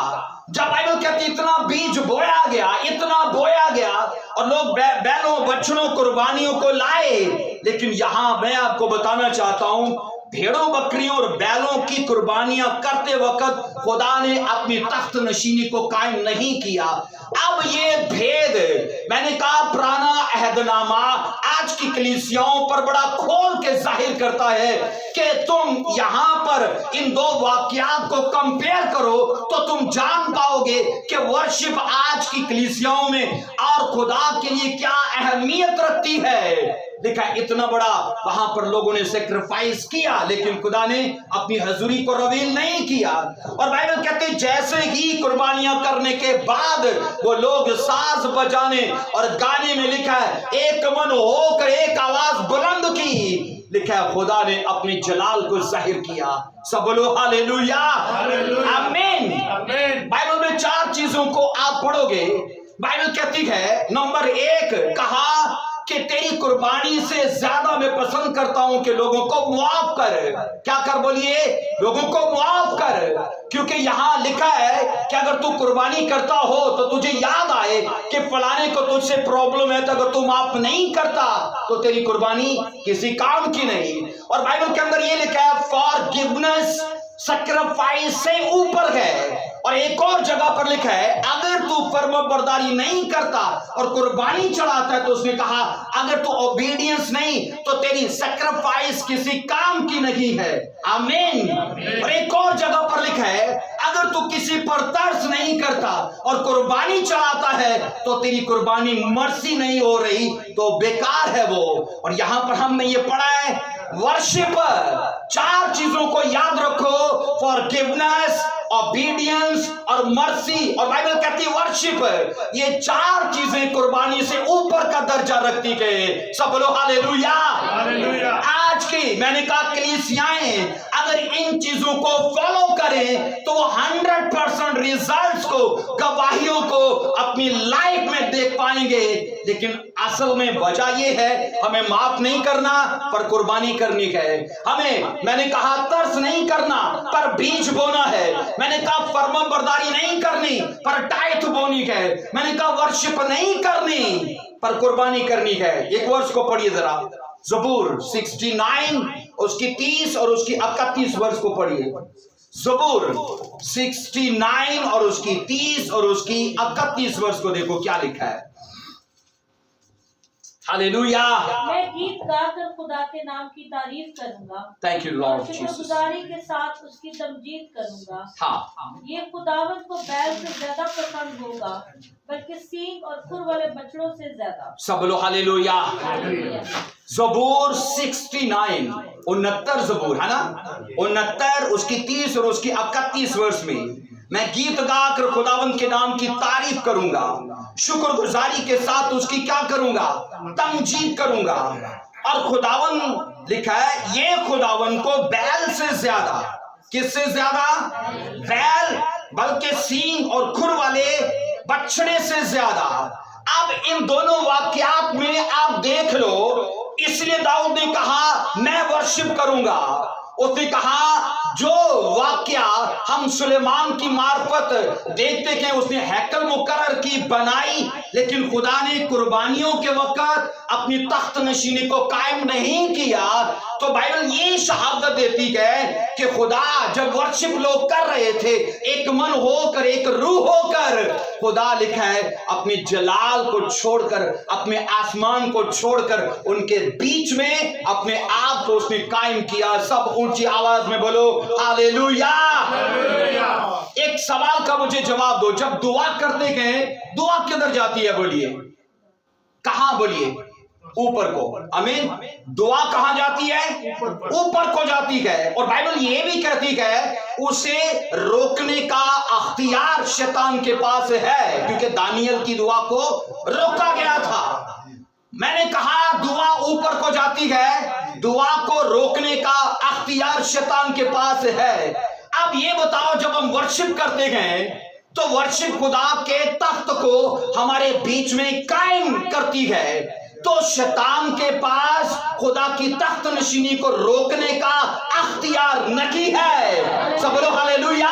Speaker 1: جب بائبل کہتی اتنا بیج بویا گیا اتنا بویا گیا اور لوگ بیلوں بچڑوں قربانیوں کو لائے، لیکن یہاں میں آپ کو بتانا چاہتا ہوں بھیڑوں بکریوں اور بیلوں کی قربانیاں کرتے وقت خدا نے اپنی تخت نشینی کو قائم نہیں کیا. اب یہ بھید میں نے کہا پرانا عہد نامہ آج کی کلیسیاؤں پر بڑا کھول کے ظاہر کرتا ہے کہ تم یہاں پر ان دو واقعات کو کمپیئر کرو تو تم جان پاؤ گے کہ ورشپ آج کی کلیسیاؤں میں اور خدا کے لیے کیا اہمیت رکھتی ہے. دیکھا اتنا بڑا وہاں پر لوگوں نے سیکریفائس کیا لیکن خدا نے اپنی حضوری کو رویل نہیں کیا. اور بائبل کہتے جیسے ہی قربانیاں کرنے کے بعد وہ لوگ ساز بجانے اور گانے میں لکھا ہے ایک من ہو کر ایک آواز بلند کی، لکھا ہے خدا نے اپنی جلال کو ظاہر کیا. سب بولو ہاللیلویا. آمین. بائبل میں 4 چیزوں کو آپ پڑھو گے. بائبل کہتی ہے نمبر 1 کہا کہ تیری قربانی سے زیادہ میں پسند کرتا ہوں کہ لوگوں کو معاف کر. کیا کر بولیے؟ لوگوں کو معاف کر. کیونکہ یہاں لکھا ہے کہ اگر تو قربانی کرتا ہو تو تجھے یاد آئے کہ فلانے کو تجھ سے پرابلم ہے، تو اگر تو معاف نہیں کرتا تو تیری قربانی کسی کام کی نہیں. اور بائبل کے اندر یہ لکھا ہے فارگیونیس سیکریفائس سے اوپر ہے. اور ایک اور جگہ پر لکھا ہے اگر تو فرما برداری نہیں کرتا اور قربانی چڑھاتا ہے تو اس نے کہا اگر تو اوبیڈینس نہیں تو تیری سیکریفائس کسی کام کی نہیں ہے. آمین. اور ایک اور جگہ پر لکھا ہے اگر تو کسی پر ترس نہیں کرتا اور قربانی چڑھاتا ہے تو تیری قربانی مرسی نہیں ہو رہی تو بیکار ہے وہ. اور یہاں پر ہم نے یہ پڑھا ہے ورشپ 4 چیزوں کو یاد رکھو، فارگیونیس، اوبیڈینس اور مرسی. اور بائبل کہتی ہے ورشپ یہ 4 چیزیں قربانی سے اوپر کا درجہ رکھتی ہے. سب بولو ہاللیلویا. آج کی میں نے کہا کلیسیائیں اگر ان چیزوں کو فالو کریں تو وہ 100% ریزلٹس کو گواہیوں کو اپنی لائف میں دیکھ پائیں گے. لیکن اصل میں وجہ یہ ہے ہمیں معاف نہیں کرنا پر قربانی کرنی ہے. ہمیں میں نے کہا ترس نہیں کرنا پر بیج بونا ہے. میں نے کہا فرما برداری نہیں کرنی پر ٹائٹ بونی ہے. میں نے کہا ورشپ نہیں کرنی پر قربانی کرنی ہے. ایک ورس کو پڑھیے ذرا، زبور 69 اس کی 30 اور اس کی 31 ورس کو پڑھیے. زبور 69 اور اس کی 30 اور اس کی 31 ورس کو دیکھو کیا لکھا ہے. ہاللیلویا.
Speaker 3: میں گیت گا کر خدا کے نام کی تعریف کروں گا.
Speaker 1: تھینک یو لارڈ
Speaker 3: شکر
Speaker 1: جیسس.
Speaker 3: گزاری کے ساتھ اس کی تمجید کروں گا.
Speaker 1: ہاں
Speaker 3: یہ خداوند کو بیل سے زیادہ پسند ہوگا بلکہ سینگ اور کھر والے بچڑوں سے زیادہ.
Speaker 1: سب بولو ہاللیلویا. زبور 69 69 زبور ہے نا، 69 اس کی 30 اور اس کی 31 ورس میں میں گیت گا کر خداوند کے نام کی تعریف کروں گا، شکر گزاری کے ساتھ اس کی کیا کروں گا؟ تمجید کروں گا. اور خداوند لکھا ہے یہ خداوند کو بیل سے زیادہ، کس سے زیادہ؟ بیل بلکہ سینگ اور کھر والے بچڑے سے زیادہ. اب ان دونوں واقعات میں آپ دیکھ لو، اس لیے داؤد نے کہا میں ورشپ کروں گا. اس نے کہا جو واقعہ ہم سلیمان کی معرفت دیکھتے کہ اس نے ہیکل مقرر کی بنائی لیکن خدا نے قربانیوں کے وقت اپنی تخت نشینی کو قائم نہیں کیا، تو بائبل یہ شہادت دیتی ہے کہ خدا جب ورشپ لوگ کر رہے تھے ایک من ہو کر ایک روح ہو کر، خدا لکھا ہے اپنی جلال کو چھوڑ کر اپنے آسمان کو چھوڑ کر ان کے بیچ میں اپنے آپ کو اس نے قائم کیا. سب اونچی آواز میں بولو ہاللیلویا. ایک سوال کا مجھے جواب دو، جب دعا کرتے گئے دعا کدھر جاتی ہے؟ بولیے कहां बोलिए? ऊपर को। आमीन। दुआ कहां जाती है? ऊपर को जाती है। और बाइबल ये भी कहती है उसे रोकने का अख्तियार शैतान के पास है, क्योंकि दानियल की दुआ को रोका गया था। मैंने कहा दुआ ऊपर को जाती है, दुआ को रोकने का अख्तियार शैतान के पास है। अब ये बताओ, जब हम वर्शिप करते हैं तो वर्शिप खुदा के तख्त को हमारे बीच में कायम करती है, तो शैतान के पास खुदा की तख्त नशीनी को रोकने का अख्तियार नहीं है। सब बोलो हालेलुया।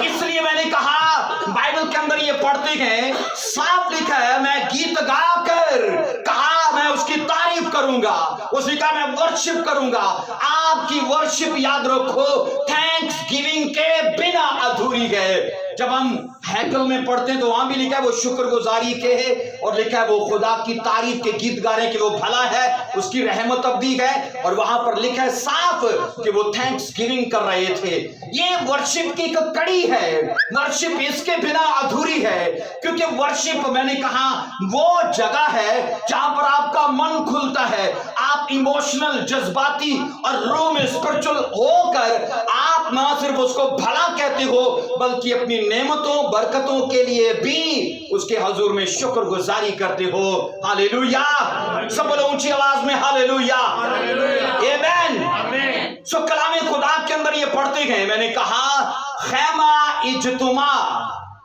Speaker 1: इसलिए मैंने कहा बाइबल के अंदर ये पढ़ते हैं, साफ लिखा है, मैं गीत गाकर कहा मैं उसकी तारीफ करूंगा, उसने कहा मैं वर्शिप करूंगा। आपकी वर्शिप याद रखो थैंक्स गिविंग के बिना अधूरी है। जब हम हैकल में पढ़ते हैं तो वहां भी लिखा है वो शुक्रगुजारी के है, और लिखा है वो खुदा की तारीफ के गीत गा रहे हैं कि वो भला है, उसकी रहमत अब्दी है, और वहां पर लिखा है साफ कि वो थैंक्स गिविंग कर रहे थे। ये वर्शिप की एक कड़ी है, वर्शिप इसके बिना अधूरी है, क्योंकि वर्शिप मैंने कहा वो जगह है जहां पर आपका मन खुलता है, आप इमोशनल जज्बाती और रूह में स्पिरिचुअल होकर आप ना सिर्फ उसको भला कहते हो बल्कि अपनी नेमतों बरकतों के लिए भी उसके हजूर में शुक्रगुजारी करते हो। हालेलुया। सब बोलो ऊंची आवाज में हालेलुया। आमीन। सो कलाम खुदा के अंदर ये पढ़ते गए, मैंने कहा खैमा इज्तिमा।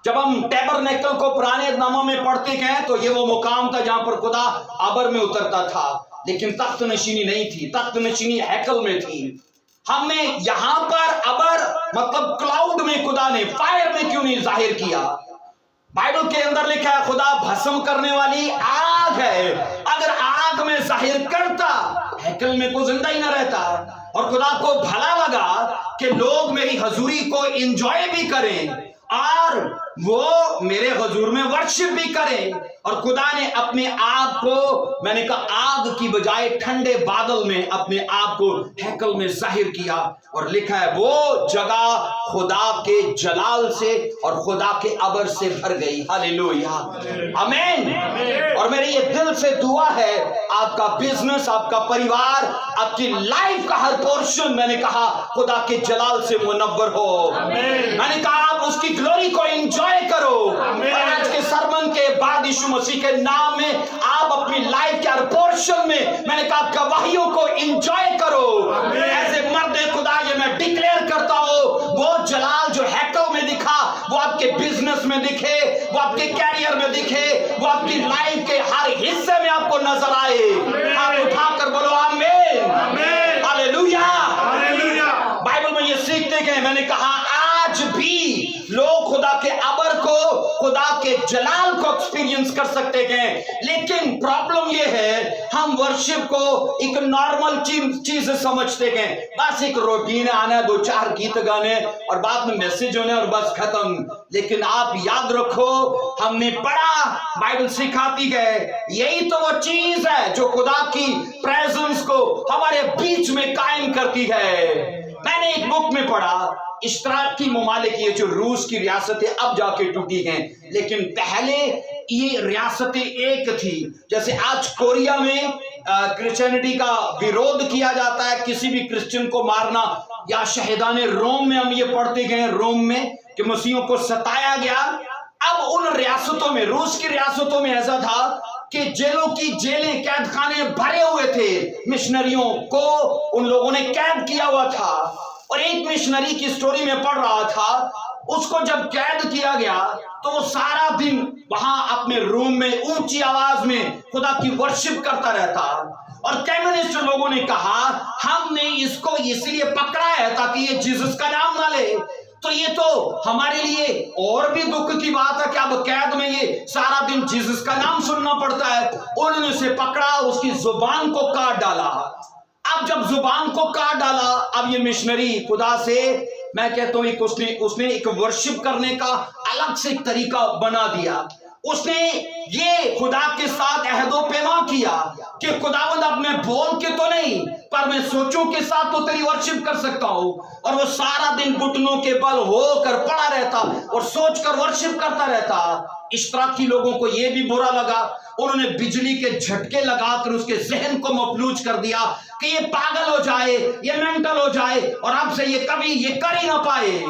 Speaker 1: जब हम टैबरनेकल को पुराने नामों में पढ़ते गए तो ये वो मुकाम था जहां पर खुदा अबर में उतरता था, लेकिन तख्त नशीनी नहीं थी, तख्त नशीनी हैकल में थी। हमने यहां पर अबर मतलब क्लाउड में खुदा ने फायर में क्यों नहीं जाहिर किया? बाइबल के अंदर लिखा है खुदा भस्म करने वाली आग है। अगर आग में जाहिर करता हैकल में कोई जिंदा ही ना रहता। और खुदा को भला लगा कि लोग मेरी हजूरी को एंजॉय भी करें और वो मेरे हुजूर में वर्शिप भी करें। और खुदा ने अपने आप को मैंने कहा आग की बजाय ठंडे बादल में अपने आप को हैकल में जाहिर किया, और लिखा है वो जगह खुदा के जलाल से और खुदा के अबर से भर गई। हालेलुया। आमीन। और मेरी ये दिल से दुआ है आपका बिजनेस, आपका परिवार, आपकी लाइफ का हर पोर्शन मैंने कहा खुदा के जलाल से मुनव्वर हो। मैंने कहा आप उसकी ग्लोरी को एंजॉय करो। और आज के सरमन के बाद यीशु मसीह के नाम में आप अपनी लाइफ के हर पोर्शन में मैंने कहा गवाहियों को एंजॉय करो। ऐसे मर्द खुदा ये मैं डिक्लेयर करता हूं, वो जलाल जो हैकल में दिखा वो आपके बिजनेस में दिखे, वो आपके कैरियर में दिखे, वो आपकी लाइफ के हर हिस्से में आपको नजर आए। आप उठाकर बोलो आमीन। हालेलुया। बाइबल में ये सीखते गए, मैंने कहा आज भी लोग खुदा के अबर को खुदा के जलाल को एक्सपीरियंस कर सकते हैं, लेकिन प्रॉब्लम ये है हम वर्शिप को एक नॉर्मल चीज समझते हैं। बस एक रूटीन आना, दो चार गीत गाने और बाद में मैसेज होने और बस खत्म। लेकिन आप याद रखो हमने पढ़ा, बाइबल सिखाती है यही तो वो चीज है जो खुदा की प्रेजेंस को हमारे बीच में कायम करती है। मैंने एक बुक में पढ़ा इश्तराकी ममालिक, ये जो रूस की रियासतें अब जाके टूटी हैं, लेकिन पहले ये रियासतें एक थी। जैसे आज कोरिया में क्रिश्चियनिटी का विरोध किया जाता है, किसी भी क्रिश्चियन को मारना, या शहीदाने रोम में हम ये पढ़ते गए रोम में कि मसीहों को सताया गया। अब उन रियासतों में, रूस की रियासतों में ऐसा था कि जेलों की जेलें, कैद खाने भरे हुए थे, मिशनरियों को उन लोगों ने कैद किया हुआ था। और एक मिशनरी की स्टोरी में पढ़ रहा था, उसको जब कैद किया गया तो वो सारा दिन वहां अपने रूम में ऊंची आवाज में खुदा की वर्शिप करता रहता। और कम्युनिस्ट लोगों ने कहा हमने इसको इसलिए पकड़ा है ताकि ये जीसस का नाम ना ले। तो ये तो हमारे लिए और भी दुख की बात है कि अब कैद में ये सारा दिन जीसस का नाम सुनना पड़ता है। उन्होंने उसे पकड़ा, उसकी जुबान को काट डाला। अब जब जुबान को काट डाला, अब ये मिशनरी खुदा से मैं कहता हूं एक उसने एक वर्शिप करने का अलग से एक तरीका बना दिया। उसने ये खुदा के साथ अहदो पैमा किया कि खुदावंद अब मैं बोल के तो नहीं पर मैं सोचों के साथ तो तेरी वर्शिप कर सकता हूं। और वो सारा दिन घुटनों के बल होकर पड़ा रहता और सोचकर वर्शिप करता रहता। इश्तराकी लोगों को यह भी बुरा लगा, उन्होंने बिजली के झटके लगाकर उसके जहन को मफलूज कर दिया कि ये पागल हो जाए, ये मेंटल हो जाए और अब से ये कभी ये कर ही ना पाए।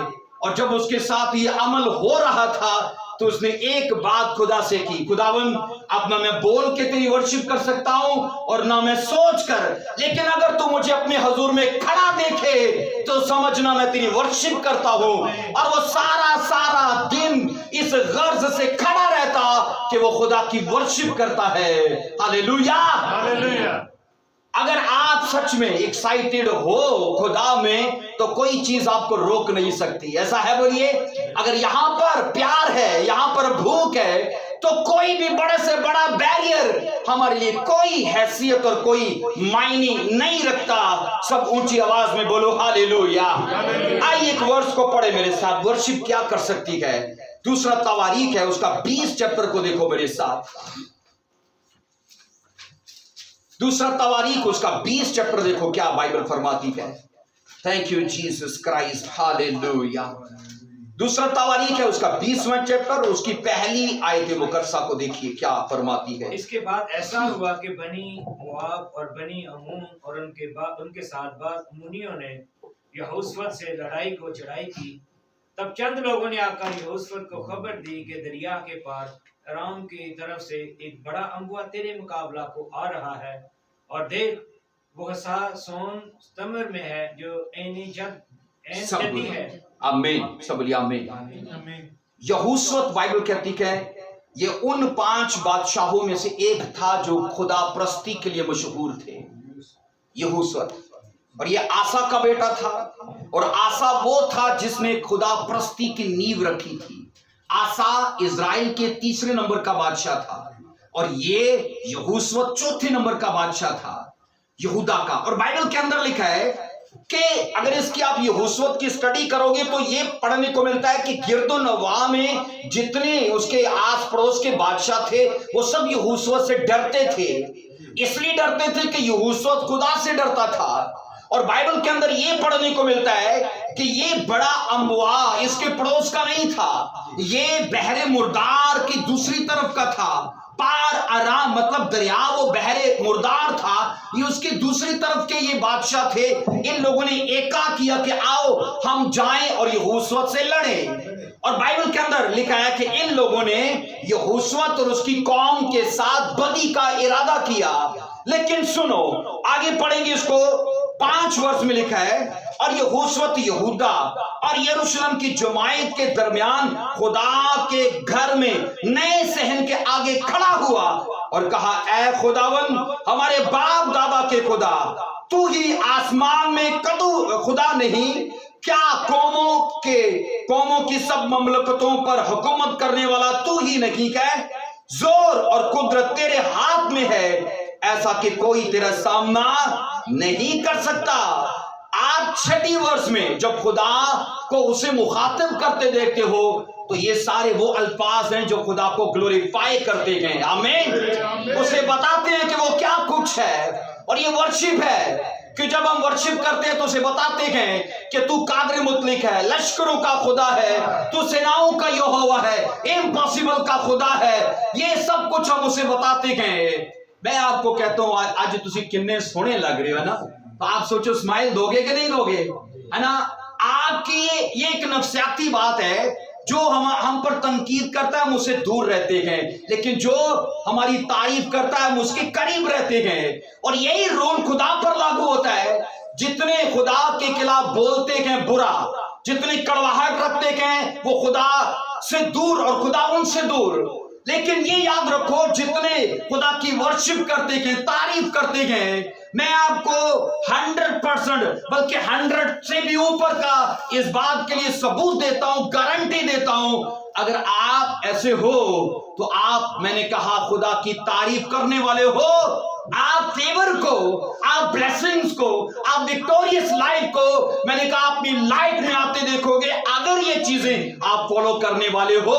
Speaker 1: और जब उसके साथ ये अमल हो रहा था तो उसने एक बात खुदा से की, खुदावन अब ना मैं बोल के तेरी वर्शिप कर सकता हूं और ना मैं सोच कर, लेकिन अगर तू मुझे अपने हजूर में खड़ा देखे तो समझना मैं तेरी वर्शिप करता हूं। और वो सारा दिन इस गर्ज से खड़ा रहता कि वो खुदा की वर्शिप करता है। हालेलुया,
Speaker 2: हालेलुया।
Speaker 1: अगर आप सच में एक्साइटेड हो खुदा में तो कोई चीज आपको रोक नहीं सकती, ऐसा है बोलिए। अगर यहां पर प्यार है, यहां पर भूख है, तो कोई भी बड़े से बड़ा बैरियर हमारे लिए कोई हैसियत और कोई मायने नहीं रखता। सब ऊंची आवाज में बोलो हालेलुया। आइए एक वर्ष को पढ़े मेरे साथ, वर्शिप क्या कर सकती है। दूसरा तवारीख है, उसका 20 चैप्टर को देखो मेरे साथ। दूसरा तवारीख उसका 20 चैप्टर देखो क्या बाइबल फरमाती है। Thank you Jesus Christ, hallelujah. दूसरा तवारीख है उसका 20वां चैप्टर, उसकी पहली आयत मुकद्दसा को देखिए क्या फरमाती है।
Speaker 2: इसके बाद ऐसा हुआ कि बनी मोआब और बनी अमून और उनके साथ बाद अम्मोनियों ने यहोशूआ से लड़ाई को चढ़ाई की। तब चंद लोगों ने आकर यहोशूआ को खबर दी कि दरिया के पार अराम की तरफ से एक बड़ा अम्बुआ तेरे मुकाबला को आ रहा है, और देख वो हसासोन तमर में है जो ऐन जदी है।
Speaker 1: आमीन, सब बोलिए आमीन। यहोशूआ बाइबल कहती है ये उन 5 बादशाहों में से एक था जो खुदा प्रस्ती के लिए मशहूर थे, यहोशूआ। और ये आसा का बेटा था, और आसा वो था जिसने खुदा प्रस्ती की नींव रखी थी। आसा इजराइल के 3रे नंबर का बादशाह था, और ये यहोशूआ 4थे नंबर का बादशाह था यहूदा का। और बाइबल के अंदर लिखा है कि अगर इसकी आप यहोशूआ की स्टडी करोगे तो ये पढ़ने को मिलता है कि गिरदो नवा में जितने उसके आस पड़ोस के बादशाह थे वो सब यहोशूआ से डरते थे। इसलिए डरते थे कि यहोशूआ खुदा से डरता था। और बाइबल के अंदर ये पढ़ने को मिलता है कि ये बड़ा अम्बुआ इसके पड़ोस का नहीं था, ये बहरे मुर्दार की दूसरी तरफ का था। पार आराम मतलब दरिया वो बहरे मुर्दार था, ये उसकी दूसरी तरफ के ये बादशाह थे। इन लोगों ने एका किया कि आओ हम जाएं और यहोशूआ से लड़ें। और बाइबल के अंदर लिखा है कि इन लोगों ने यहोशूआ और उसकी कौम के साथ बदी का इरादा किया। लेकिन सुनो आगे पढ़ेंगे इसको, 5 वर्ष में लिखा है और यहोशूआ यहूदा और यरूशलेम की जमायत के दरमियान खुदा के घर में नए सहन के आगे खड़ा हुआ और कहा, ऐ खुदावन हमारे बाप दादा के खुदा, तू ही आसमान में कदू खुदा नहीं क्या? कौमों की सब ममलकतों पर हुकूमत करने वाला तू ही नहीं क्या? जोर और कुदरत तेरे हाथ में है, ऐसा कि कोई तेरा सामना नहीं कर सकता। आज 6 वर्ष में जब खुदा को उसे मुखातिब करते देखते हो तो ये सारे वो अल्फाज हैं जो खुदा को ग्लोरीफाई करते हैं। आमीन। उसे बताते हैं कि वो क्या कुछ है। और ये वर्शिप है कि जब हम वर्शिप करते हैं तो उसे बताते हैं कि तू कादिर मुतलिक है, लश्करों का खुदा है, तू सेनाओं का यहोवा है, इम्पॉसिबल का खुदा है। ये सब कुछ हम उसे बताते हैं। मैं आपको कहता हूं आज तुसी किन्ने सोने लग रहे हो ना, तो आप सोचो स्माइल दोगे कि नहीं दोगे, है ना? आपकी ये एक नफसियाती बात है। जो हम पर तनकीद करता है हम उससे दूर रहते हैं, लेकिन जो हमारी तारीफ करता है हम उसके करीब रहते हैं। और यही रूल खुदा पर लागू होता है। जितने खुदा के खिलाफ बोलते हैं बुरा, जितनी कड़वाहट रखते हैं वो खुदा से दूर और खुदा उनसे दूर। लेकिन ये याद रखो जितने खुदा की वर्शिप करते हैं, तारीफ करते हैं, मैं आपको 100% बल्कि 100 से भी ऊपर का इस बात के लिए सबूत देता हूं, गारंटी देता हूं। अगर आप ऐसे हो तो आप, मैंने कहा, खुदा की तारीफ करने वाले हो। आप फेवर को, आप ब्लेसिंग्स को, आप विक्टोरियस लाइफ को, मैंने कहा, अपनी लाइफ में आते देखोगे अगर ये चीजें आप फॉलो करने वाले हो।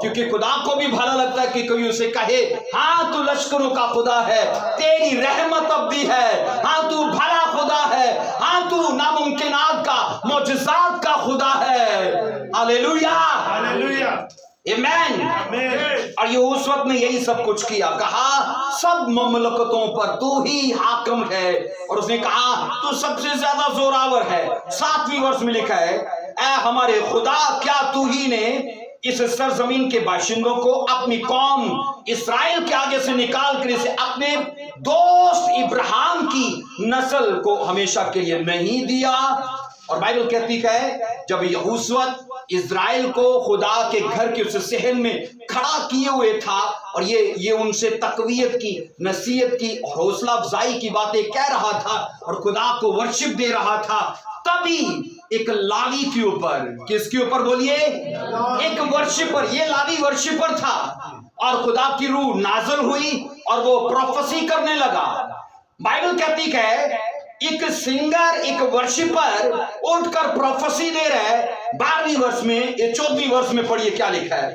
Speaker 1: क्योंकि खुदा को भी भला लगता है कि कोई उसे कहे, हाँ तू लश्करों का खुदा है, तेरी रहमत अब्दी है, हाँ तू भला खुदा है, हाँ तू नामुमकिनात का, मौजज़ात का खुदा है। हालेलुया,
Speaker 2: हालेलुया।
Speaker 1: आमेन। और यहोशू ने यही सब कुछ किया, कहा सब ममलकतों पर तू ही हाकिम है, और उसने कहा तू सबसे ज्यादा जोरावर है। 7वीं वर्ष में लिखा है, ऐ हमारे खुदा, क्या तू ही ने इस सरजमीन के बाशिंदों को अपनी कौम इस्राएल के आगे से निकाल कर इसे अपने दोस्त इब्राहिम की नस्ल को हमेशा के लिए नहीं दिया। और बाइबल कहती है जब यहोशू इज़राइल को खुदा के घर के उस सहन में खड़ा किए हुए था और ये उनसे तकवीयत की, नसीहत की और हौसला अफजाई की बातें कह रहा था और खुदा को वर्शिप दे रहा था, तभी एक लावी के ऊपर, किसके ऊपर बोलिए, एक वर्शिपर, ये लावी वर्शिपर था और खुदा की रूह नाज़िल हुई और वो प्रोफेसी करने लगा। बाइबल कहती है एक सिंगर, एक वर्शिपर उठकर प्रोफेसी दे रहा है। 12वीं वर्ष में, 14वीं वर्ष में पढ़िए क्या लिखा है।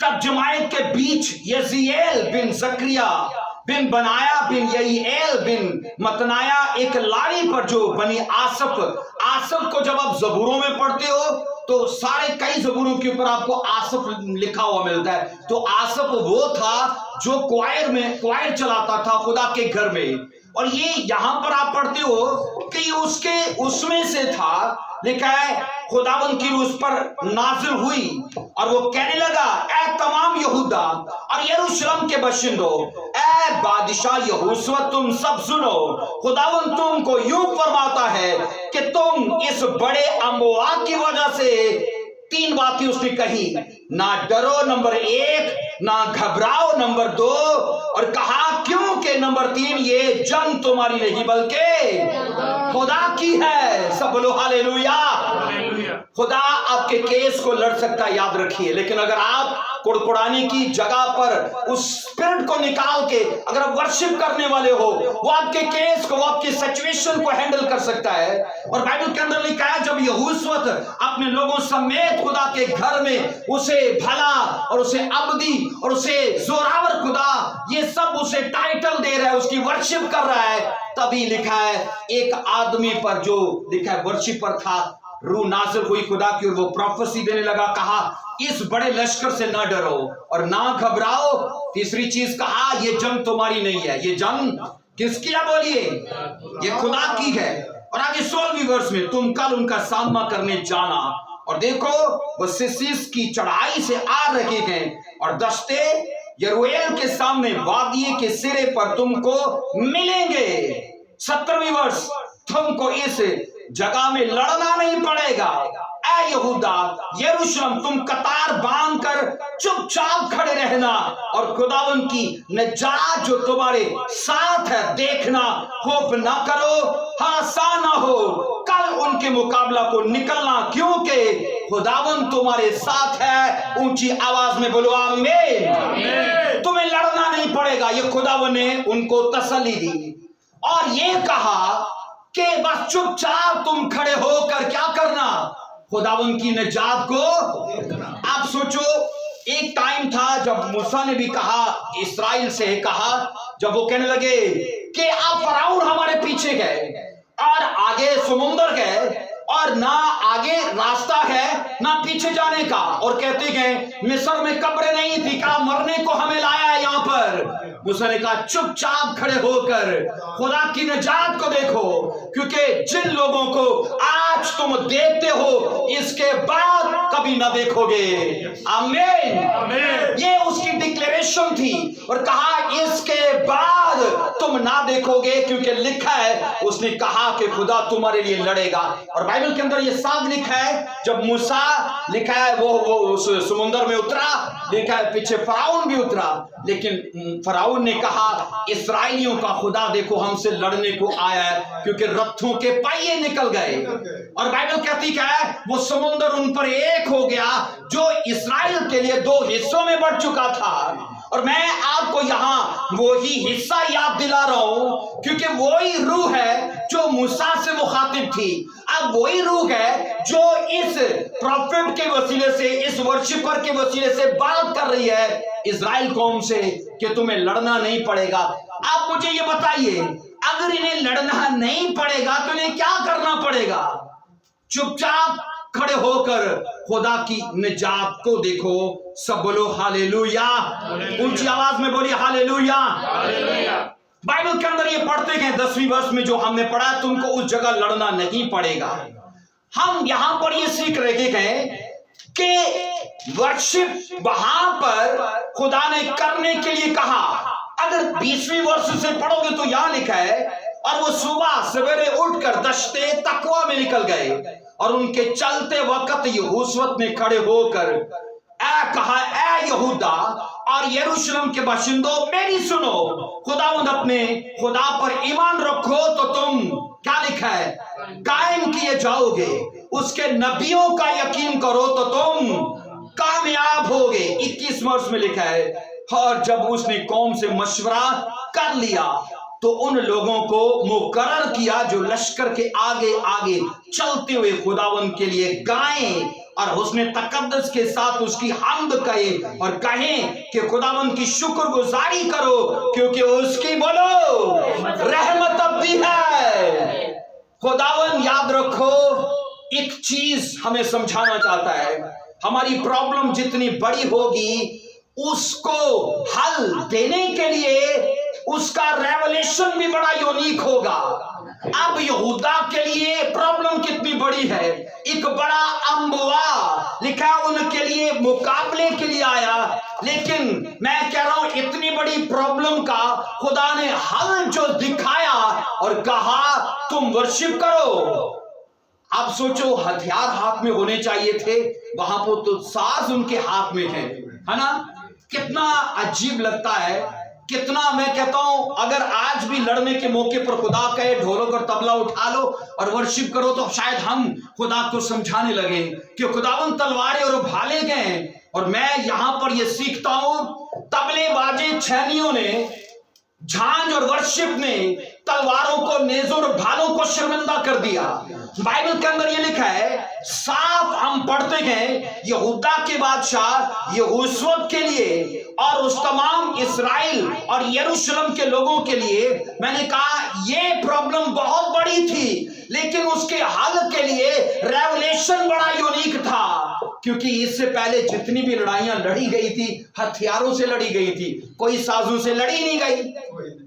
Speaker 1: तब जमायत के बीच यजीएल बिन जकरिया बिन बनाया बिन यहीएल बिन मतनाया एक लावी पर जो बनी आसफ को जब आप जबूरों में पढ़ते हो तो सारे कई जबूरों के ऊपर आपको आसफ लिखा हुआ मिलता है। तो आसफ वो था जो क्वायर चलाता था खुदा के घर में, और ये यहां पर आप पढ़ते हो कि उसमें से था। लिखा है खुदावन की उस पर नाजिल हुई और वो कहने लगा, ऐ तमाम यहूदा और यरूशलेम के बशिंदों, ऐ बादशाह यहोशू, तुम सब सुनो। खुदावन तुमको यूं फरमाता है कि तुम इस बड़े अमवा की वजह से, 3 बातें उसने कही, ना डरो नंबर 1, ना घबराओ नंबर 2, और कहा क्योंकि नंबर 3, ये जंग तुम्हारी नहीं बल्कि खुदा की है। सब बोलो हालेलुया। खुदा आपके केस को लड़ सकता है, याद रखिए, लेकिन अगर आप कुड़कुड़ाने की जगह पर उस स्पिरिट को निकाल के अगर आप वर्शिप करने वाले हो, वो आपके केस को, वो आपकी सिचुएशन को हैंडल कर सकता है। और बाइबल के अंदर लिखा है जब यहोशू अपने लोगों समेत खुदा के घर में उसे भला और उसे अब्दी और उसे जोरावर खुदा, ये सब उसे टाइटल दे रहा है, उसकी वर्शिप कर रहा है, तभी लिखा है एक आदमी पर जो लिखा है वर्शिपर था, रूह नाज़िल हुई खुदा की और वो प्रोफेसी देने लगा। कहा इस बड़े लश्कर से ना डरो और ना घबराओ। तीसरी चीज कहा, ये जंग तुम्हारी नहीं है, ये जंग किसकी है बोलिए, ये खुदा की है। और आगे 16वीं वर्ष में, तुम कल उनका सामना करने जाना और देखो वो सिसीस की चढ़ाई से आ रहे हैं और दस्ते यरूएल के सामने वादिये के सिरे पर तुमको मिलेंगे। 17वीं वर्ष, तुमको इस जगह में लड़ना नहीं पड़ेगा। ऐ यहूदा यरूशलेम, तुम कतार बांध कर चुपचाप खड़े रहना और खुदावन की निजात जो तुम्हारे साथ है देखना, खौफ ना करो, हासा ना हो, कल उनके मुकाबला को निकलना क्योंकि खुदावन तुम्हारे साथ है। ऊंची आवाज में बोलो आमीन। तुम्हें लड़ना नहीं पड़ेगा, ये खुदावन ने उनको तसल्ली दी और ये कहा कि बस चुपचाप तुम खड़े होकर क्या करना, खुदावन की निजात को। आप सोचो, एक टाइम था जब मूसा ने भी कहा, इस्राएल से कहा, जब वो कहने लगे कि आप फराउन हमारे पीछे गए और आगे समुंदर गए और ना आगे रास्ता है ना पीछे जाने का, और कहते गए मिस्र में कब्रें नहीं थी, कहा मरने को हमें लाया है यहाँ पर। मूसा ने कहा चुपचाप खड़े होकर खुदा की निजात को देखो, क्योंकि जिन लोगों को आज तुम देखते हो इसके बाद कभी ना देखोगे। आमीन। ये उसकी डिक्लेरेशन थी और कहा इसके बाद तुम ना देखोगे, क्योंकि लिखा है उसने कहा कि खुदा तुम्हारे लिए लड़ेगा। और बाइबल के अंदर ये साफ लिखा है, जब मूसा लिखा है वो उस समुद्र में उतरा, लिखा है पीछे फराउन भी उतरा, लेकिन फराउन ने कहा इस्राएलियों का खुदा देखो हमसे लड़ने को आया है, क्योंकि रथों के पहिए निकल गए। और बाइबल कहती है वो समुद्र उन पर एक हो गया जो इस्राएल के लिए 2 हिस्सों में बढ़ चुका था। और मैं आपको यहाँ वही हिस्सा याद दिला रहा हूं, क्योंकि वही रूह है जो मूसा से मुखातिब थी, अब वही रूह है जो इस प्रॉफिट के वसीले से, इस वर्शिपर के वसीले से बात कर रही है इज़राइल कौम से कि तुम्हें लड़ना नहीं पड़ेगा। आप मुझे ये बताइए, अगर इन्हें लड़ना नहीं पड़ेगा तो इन्हें क्या करना पड़ेगा? चुपचाप खड़े होकर खुदा की निजात को देखो। सब बोलो हालेलुया, ऊंची आवाज में बोलिए हालेलुया। बाइबल के अंदर ये पढ़ते हैं 10वीं वर्ष में जो हमने पढ़ा, तुमको उस जगह लड़ना नहीं पड़ेगा। हम यहां पर ये सीख रहे हैं कि वर्शिप वहां पर खुदा ने करने के लिए कहा। अगर 20वीं वर्ष से पढ़ोगे तो यहां लिखा है, और वो सुबह सवेरे उठकर दश्ते तकवा में निकल गए, और उनके चलते वक्त यहोशू ने खड़े होकर कहा, ए यहूदा और यरूशलेम के बाशिंदों, मेरी सुनो, खुदावंद अपने खुदा पर ईमान रखो तो तुम, क्या लिखा है, कायम किए जाओगे। उसके नबियों का यकीन करो तो तुम कामयाब होगे। 21 वर्ष में लिखा है, और जब उसने कौम से मशवरा कर लिया तो उन लोगों को मुकर्रर किया जो लश्कर के आगे आगे चलते हुए खुदावंद के लिए गाएं और हुस्ने तकद्दुस के साथ उसकी हम्द कहे और कहें कि खुदावंद की शुक्रगुजारी करो, क्योंकि उसकी बोलो रहमत अबदी है। खुदावंद याद रखो, एक चीज हमें समझाना चाहता है, हमारी प्रॉब्लम जितनी बड़ी होगी उसको हल देने के लिए उसका रेवलेशन भी बड़ा यूनिक होगा। अब यहूदा के लिए प्रॉब्लम कितनी बड़ी है, एक बड़ा अम्बुआ लिखा उनके लिए मुकाबले के लिए आया, लेकिन मैं कह रहा हूं इतनी बड़ी प्रॉब्लम का खुदा ने हल जो दिखाया और कहा तुम वर्शिप करो। आप सोचो, हथियार हाथ में होने चाहिए थे, वहां पर तो साज उनके हाथ में है ना। कितना अजीब लगता है, कितना, मैं कहता हूं अगर आज भी लड़ने के मौके पर खुदा कहे ढोलक और तबला उठा लो और वर्शिप करो, तो शायद हम खुदा को समझाने लगे कि खुदावन तलवारें और भाले गए। और मैं यहां पर यह सीखता हूं, तबले बाजे छैनियों ने, झांझ और वर्शिप ने तलवारों को, नेज़ों और भालों को शर्मिंदा कर दिया। बाइबल के अंदर ये लिखा है, साफ हम पढ़ते हैं, यहूदा के बादशाह यहोशू के लिए और उस तमाम इस्राएल और यरूशलेम के लोगों के लिए, मैंने कहा ये प्रॉब्लम बहुत बड़ी थी, लेकिन उसके हल के लिए रेवलेशन बड़ा यूनिक था। क्योंकि इससे पहले जितनी भी लड़ाइयां लड़ी गई थी, हथियारों से लड़ी गई थी, कोई साजों से लड़ी नहीं गई,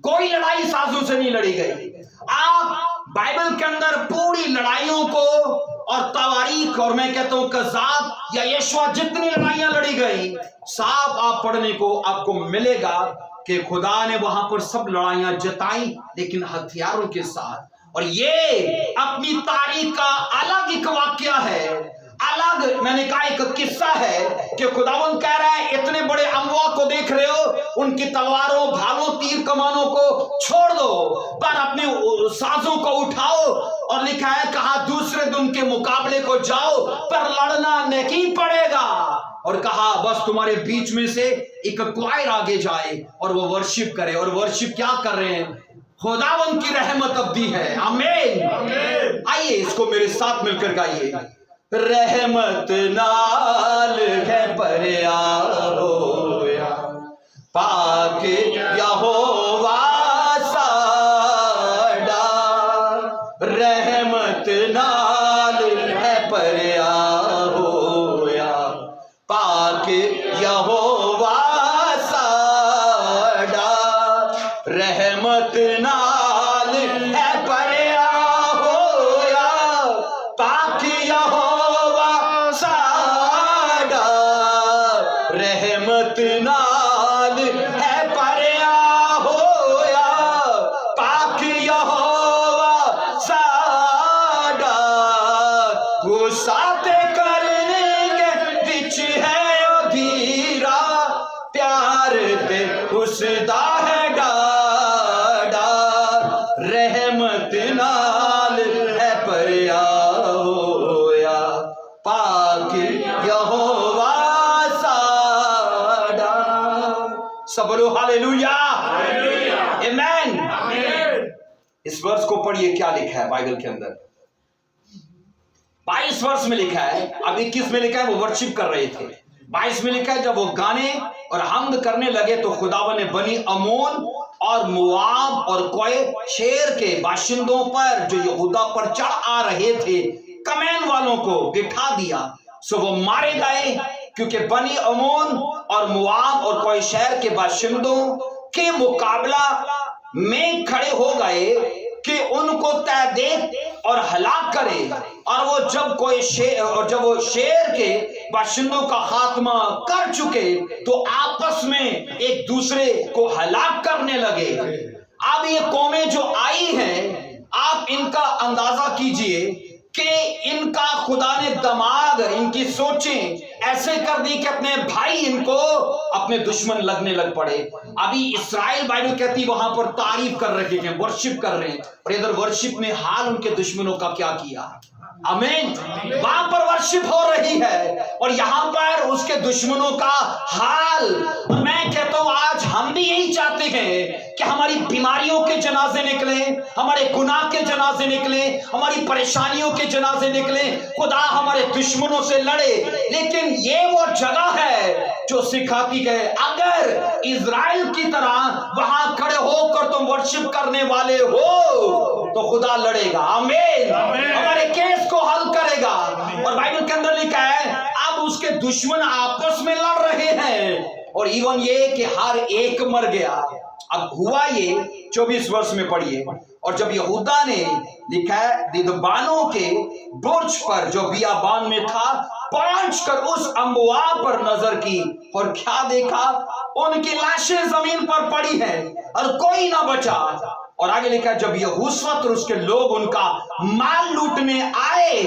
Speaker 1: कोई लड़ाई साजों से नहीं लड़ी गई। आप बाइबल के अंदर पूरी लड़ाइयों को और तवारीख और मैं कहता हूं कज़ाब या यशवा जितनी लड़ाइयां लड़ी गई, साफ आप पढ़ने को आपको मिलेगा कि खुदा ने वहां पर सब लड़ाइयां जताई, लेकिन हथियारों के साथ। और ये अपनी तारीख का अलग एक वाकया है, अलग मैंने कहा एक किस्सा है कि खुदावंद कह रहा है, इतने बड़े अमवा को देख रहे हो, उनकी तलवारों, भालों, तीर कमानों को छोड़ दो, पर अपने साजों को उठाओ। और लिखा है, कहा दूसरे दिन के मुकाबले को जाओ, पर लड़ना नहीं पड़ेगा। और कहा बस तुम्हारे बीच में से एक क्वायर आगे जाए और वो वर्शिप करे। और वर्शिप क्या कर रहे हैं, खुदावंद की रहमत अब्दी है। आमीन। आइए इसको मेरे साथ मिलकर गाइए, रहमत नाल है परया होया, पाक यहोवा साडा, रहमत नाल है परया होया, पाक यहोवा साडा, रहमत नाल है परया होया, पाक यहोवा साडा, रहमत नाल है परया होया, पाक यहोवा साडा, वो साथे करने के विच है अधीरा, प्यार ते उसदा है डाडा, रहमत नाल है परया होया, पाक यहोवा साडा। सब बोलो हालेलुया, आमीन। इस वर्ष को पढ़िए, क्या लिखा है बाइबल के अंदर। 22 वर्ष में लिखा है, अब 21 में लिखा है वो वर्शिप कर रहे थे। 22 में लिखा है जब वो गाने और हम्द करने लगे तो खुदावन ने बनी अमोन और मुआब और कोय शेर के बाशिंदों पर जो यहूदा पर चढ़ आ रहे थे, कमैन वालों को बिठा दिया, सो वो मारे गए, क्योंकि बनी अमोन और मुआब और कोई शहर के बाशिंदों के मुकाबला में खड़े हो गए कि उनको तय दे और हलाक करे। और वो जब वो शेर के बाशिंदों का खात्मा कर चुके तो आपस में एक दूसरे को हलाक करने लगे। अब ये कौमें जो आई हैं, आप इनका अंदाजा कीजिए कि इनका खुदा ने दिमाग, इनकी सोचें ऐसे कर दी कि अपने भाई इनको अपने दुश्मन लगने लग पड़े। अभी इस्राएल, बाइबल कहती है, वहां पर तारीफ कर रहे हैं, वर्शिप कर रहे हैं, और इधर वर्शिप में हाल उनके दुश्मनों का क्या किया। आमीन। वहां पर वर्शिप हो रही है और यहां पर उसके दुश्मनों का हाल। और मैं कहता हूं आज हम भी यही चाहते हैं कि हमारी बीमारियों के जनाजे निकले, हमारे गुनाह के जनाजे निकले, हमारी परेशानियों के जनाजे निकले, खुदा हमारे दुश्मनों से लड़े। लेकिन ये वो जगह है जो सिखाती है अगर इजराइल की तरह वहां खड़े होकर तुम वर्शिप करने वाले हो तो खुदा लड़ेगा। आमीन। हमारे केस को हल करेगा। और बाइबल के अंदर लिखा है अब उसके दुश्मन आपस में लड़ रहे हैं और इवन ये कि हर एक मर गया। अब हुआ ये 24 वर्ष में पढ़िए। और जब यहूदा ने लिखा है दिदबानों के बुर्ज पर जो बियाबान में था पहुंचकर उस अम्बुआ पर नजर की और क्या देखा, उनकी लाशें जमीन पर पड़ी हैं और कोई ना बचा। और आगे लिखा है जब यहोशूअ और उसके लोग उनका माल लूटने आए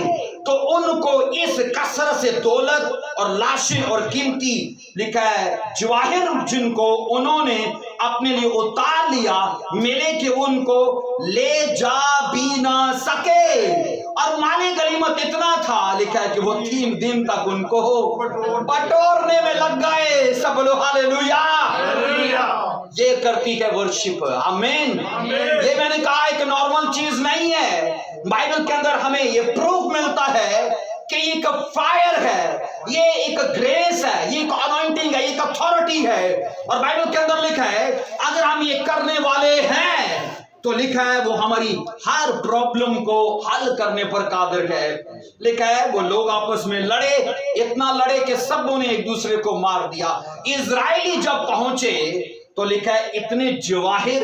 Speaker 1: तो उनको इस कसरत से दौलत और लाशें और कीमती लिखा है जवाहिर जिनको उन्होंने अपने लिए उतार लिया मिले कि उनको ले जा भी ना सके। और माले गनीमत इतना था, लिखा है कि वो 3 दिन तक उनको बटोरने में लग गए। सब लोग हालेलुया। ये करती है वर्शिप। आमीन। ये मैंने कहा एक नॉर्मल चीज नहीं है। बाइबल के अंदर हमें ये प्रूफ मिलता है कि ये एक फायर है, ये एक ग्रेस है, ये एक अनॉइंटिंग है, ये एक अथॉरिटी है। और बाइबल के अंदर लिखा है अगर हम ये करने वाले हैं तो लिखा है वो हमारी हर प्रॉब्लम को हल करने पर कादिर है। लिखा है वो लोग आपस में लड़े, इतना लड़े कि सबों ने एक दूसरे को मार दिया। इजराइली जब पहुंचे तो लिखा है इतने जवाहिर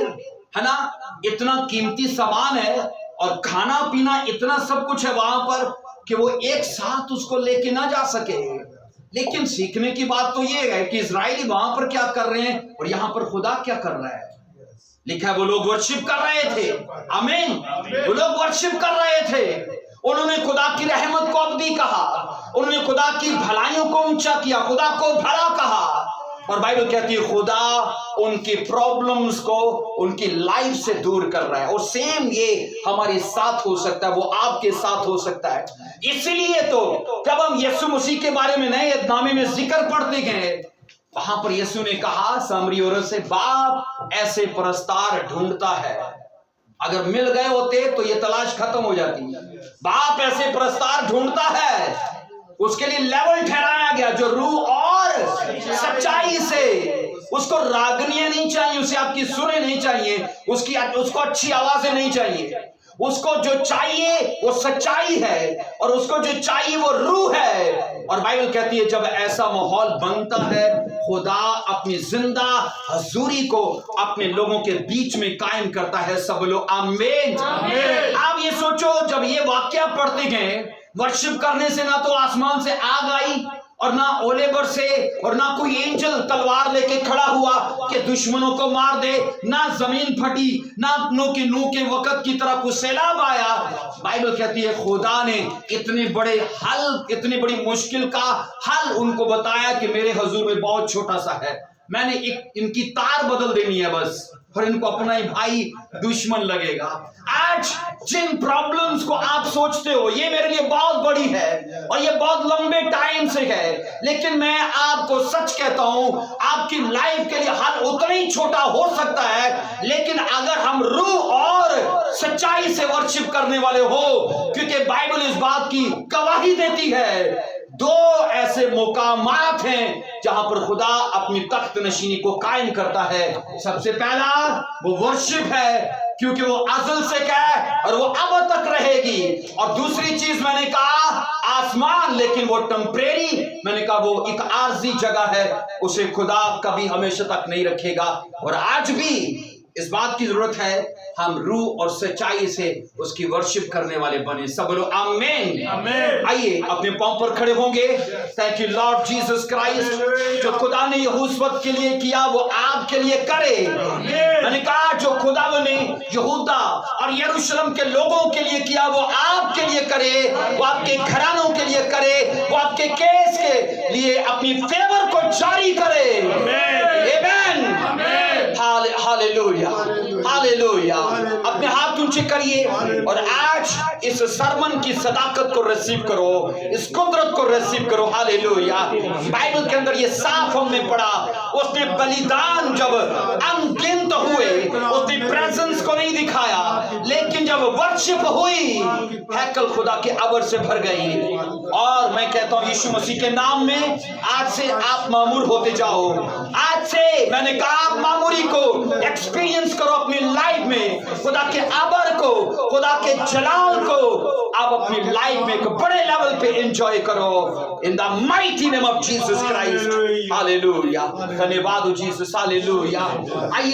Speaker 1: है ना, इतना कीमती सामान है और खाना पीना इतना सब कुछ है वहां पर कि वो एक साथ उसको लेके ना जा सके। लेकिन सीखने की बात तो ये है कि इजराइली वहां पर क्या कर रहे हैं और यहां पर खुदा क्या कर रहा है। लिखा है वो लोग वर्शिप कर रहे थे। आमीन। वो लोग वर्शिप कर रहे थे। उन्होंने खुदा की रहमत को अब्दी कहा, उन्होंने खुदा की भलाइयों को ऊंचा किया, खुदा को भला कहा। और बाइबल कहती है खुदा उनकी प्रॉब्लम्स को उनकी लाइफ से दूर कर रहा है। और सेम ये हमारे साथ हो सकता है, वो आपके साथ हो सकता है। इसीलिए तो जब हम यीशु मसीह के बारे में नए नामे में जिक्र पढ़ते गए वहां पर यीशु ने कहा सामरी औरत से, बाप ऐसे परस्तार ढूंढता है। अगर मिल गए होते तो ये तलाश खत्म हो जाती। बाप ऐसे परस्तार ढूंढता है, उसके लिए लेवल ठहराया गया जो रूह और सच्चाई से। उसको रागनियां नहीं चाहिए, उसे आपकी सुरें नहीं चाहिए, उसको अच्छी आवाजें नहीं चाहिए। उसको जो चाहिए वो सच्चाई है और उसको जो चाहिए वो रूह है। और बाइबल कहती है जब ऐसा माहौल बनता है खुदा अपनी जिंदा हजूरी को अपने लोगों के बीच में कायम करता है। सब लोग आमीन। आप ये सोचो जब ये वाक्या पढ़ते गए वर्शिप करने से ना तो आसमान से आग आई और ना ओले बरसे और ना कोई एंजल तलवार लेके खड़ा हुआ कि दुश्मनों को मार दे, ना जमीन फटी, ना नूह के वक्त की तरह कुछ सैलाब आया। बाइबल कहती है खुदा ने इतने बड़े हल, इतनी बड़ी मुश्किल का हल उनको बताया कि मेरे हजूर में बहुत छोटा सा है, मैंने इनकी तार बदल देनी है बस, और इनको अपना ही भाई दुश्मन लगेगा। आज जिन प्रॉब्लम्स को आप सोचते हो ये मेरे लिए बहुत बड़ी है और ये बहुत लंबे टाइम से है, लेकिन मैं आपको सच कहता हूं आपकी लाइफ के लिए हल उतना ही छोटा हो सकता है, लेकिन अगर हम रूह और सच्चाई से वर्शिप करने वाले हो, क्योंकि बाइबल इस बात की गवाही देती है दो ऐसे मुकामात हैं जहां पर खुदा अपनी तख्त नशीनी को कायम करता है। सबसे पहला वो वर्शिप है, क्योंकि वो अज़ल से है और वो अब तक रहेगी। और दूसरी चीज मैंने कहा आसमान, लेकिन वो टेम्परेरी, मैंने कहा वो एक आर्जी जगह है, उसे खुदा कभी हमेशा तक नहीं रखेगा। और आज भी इस बात की जरूरत है हम रूह और सच्चाई से उसकी वर्शिप करने वाले बने। सब लोग आमीन आमीन। आइए अपने पांव पर खड़े होंगे। Thank you Lord Jesus Christ. जो खुदा ने यहूसवत के लिए किया वो आपके लिए करे। मैंने कहा जो खुदा ने यहूदा और यरूशलेम के लोगों के लिए किया वो आपके लिए करे, वो आपके घरानों के लिए करे, वो आपके केस के लिए अपनी फेवर को जारी करे। आमीन हालेलुया हालेलुया। अपने हाथ ऊंचे करिए और आज इस सरमन की सदाकत को रिसीव करो, इस कुदरत को रिसीव करो। हालेलुया। बाइबल के अंदर ये साफ हमने पढ़ा, उसने बलिदान जब अनगिनत हुए उसने प्रेजेंस को नहीं दिखाया, लेकिन जब वर्शिप हुई हैकल खुदा के अबर से भर गई। और मैं कहता हूं यीशु मसीह के नाम में आज से आप मामूर होते जाओ। आज से मैंने कहा आप मामूरी को एक्सपीरियंस करो अपनी लाइफ में, खुदा के अबर को, खुदा के जलाल को आप अपनी लाइफ में एक बड़े लेवल पे एंजॉय करो। In the mighty name of Jesus Christ. Hallelujah. धन्यवाद हो जीसस। हालेलुया। आइए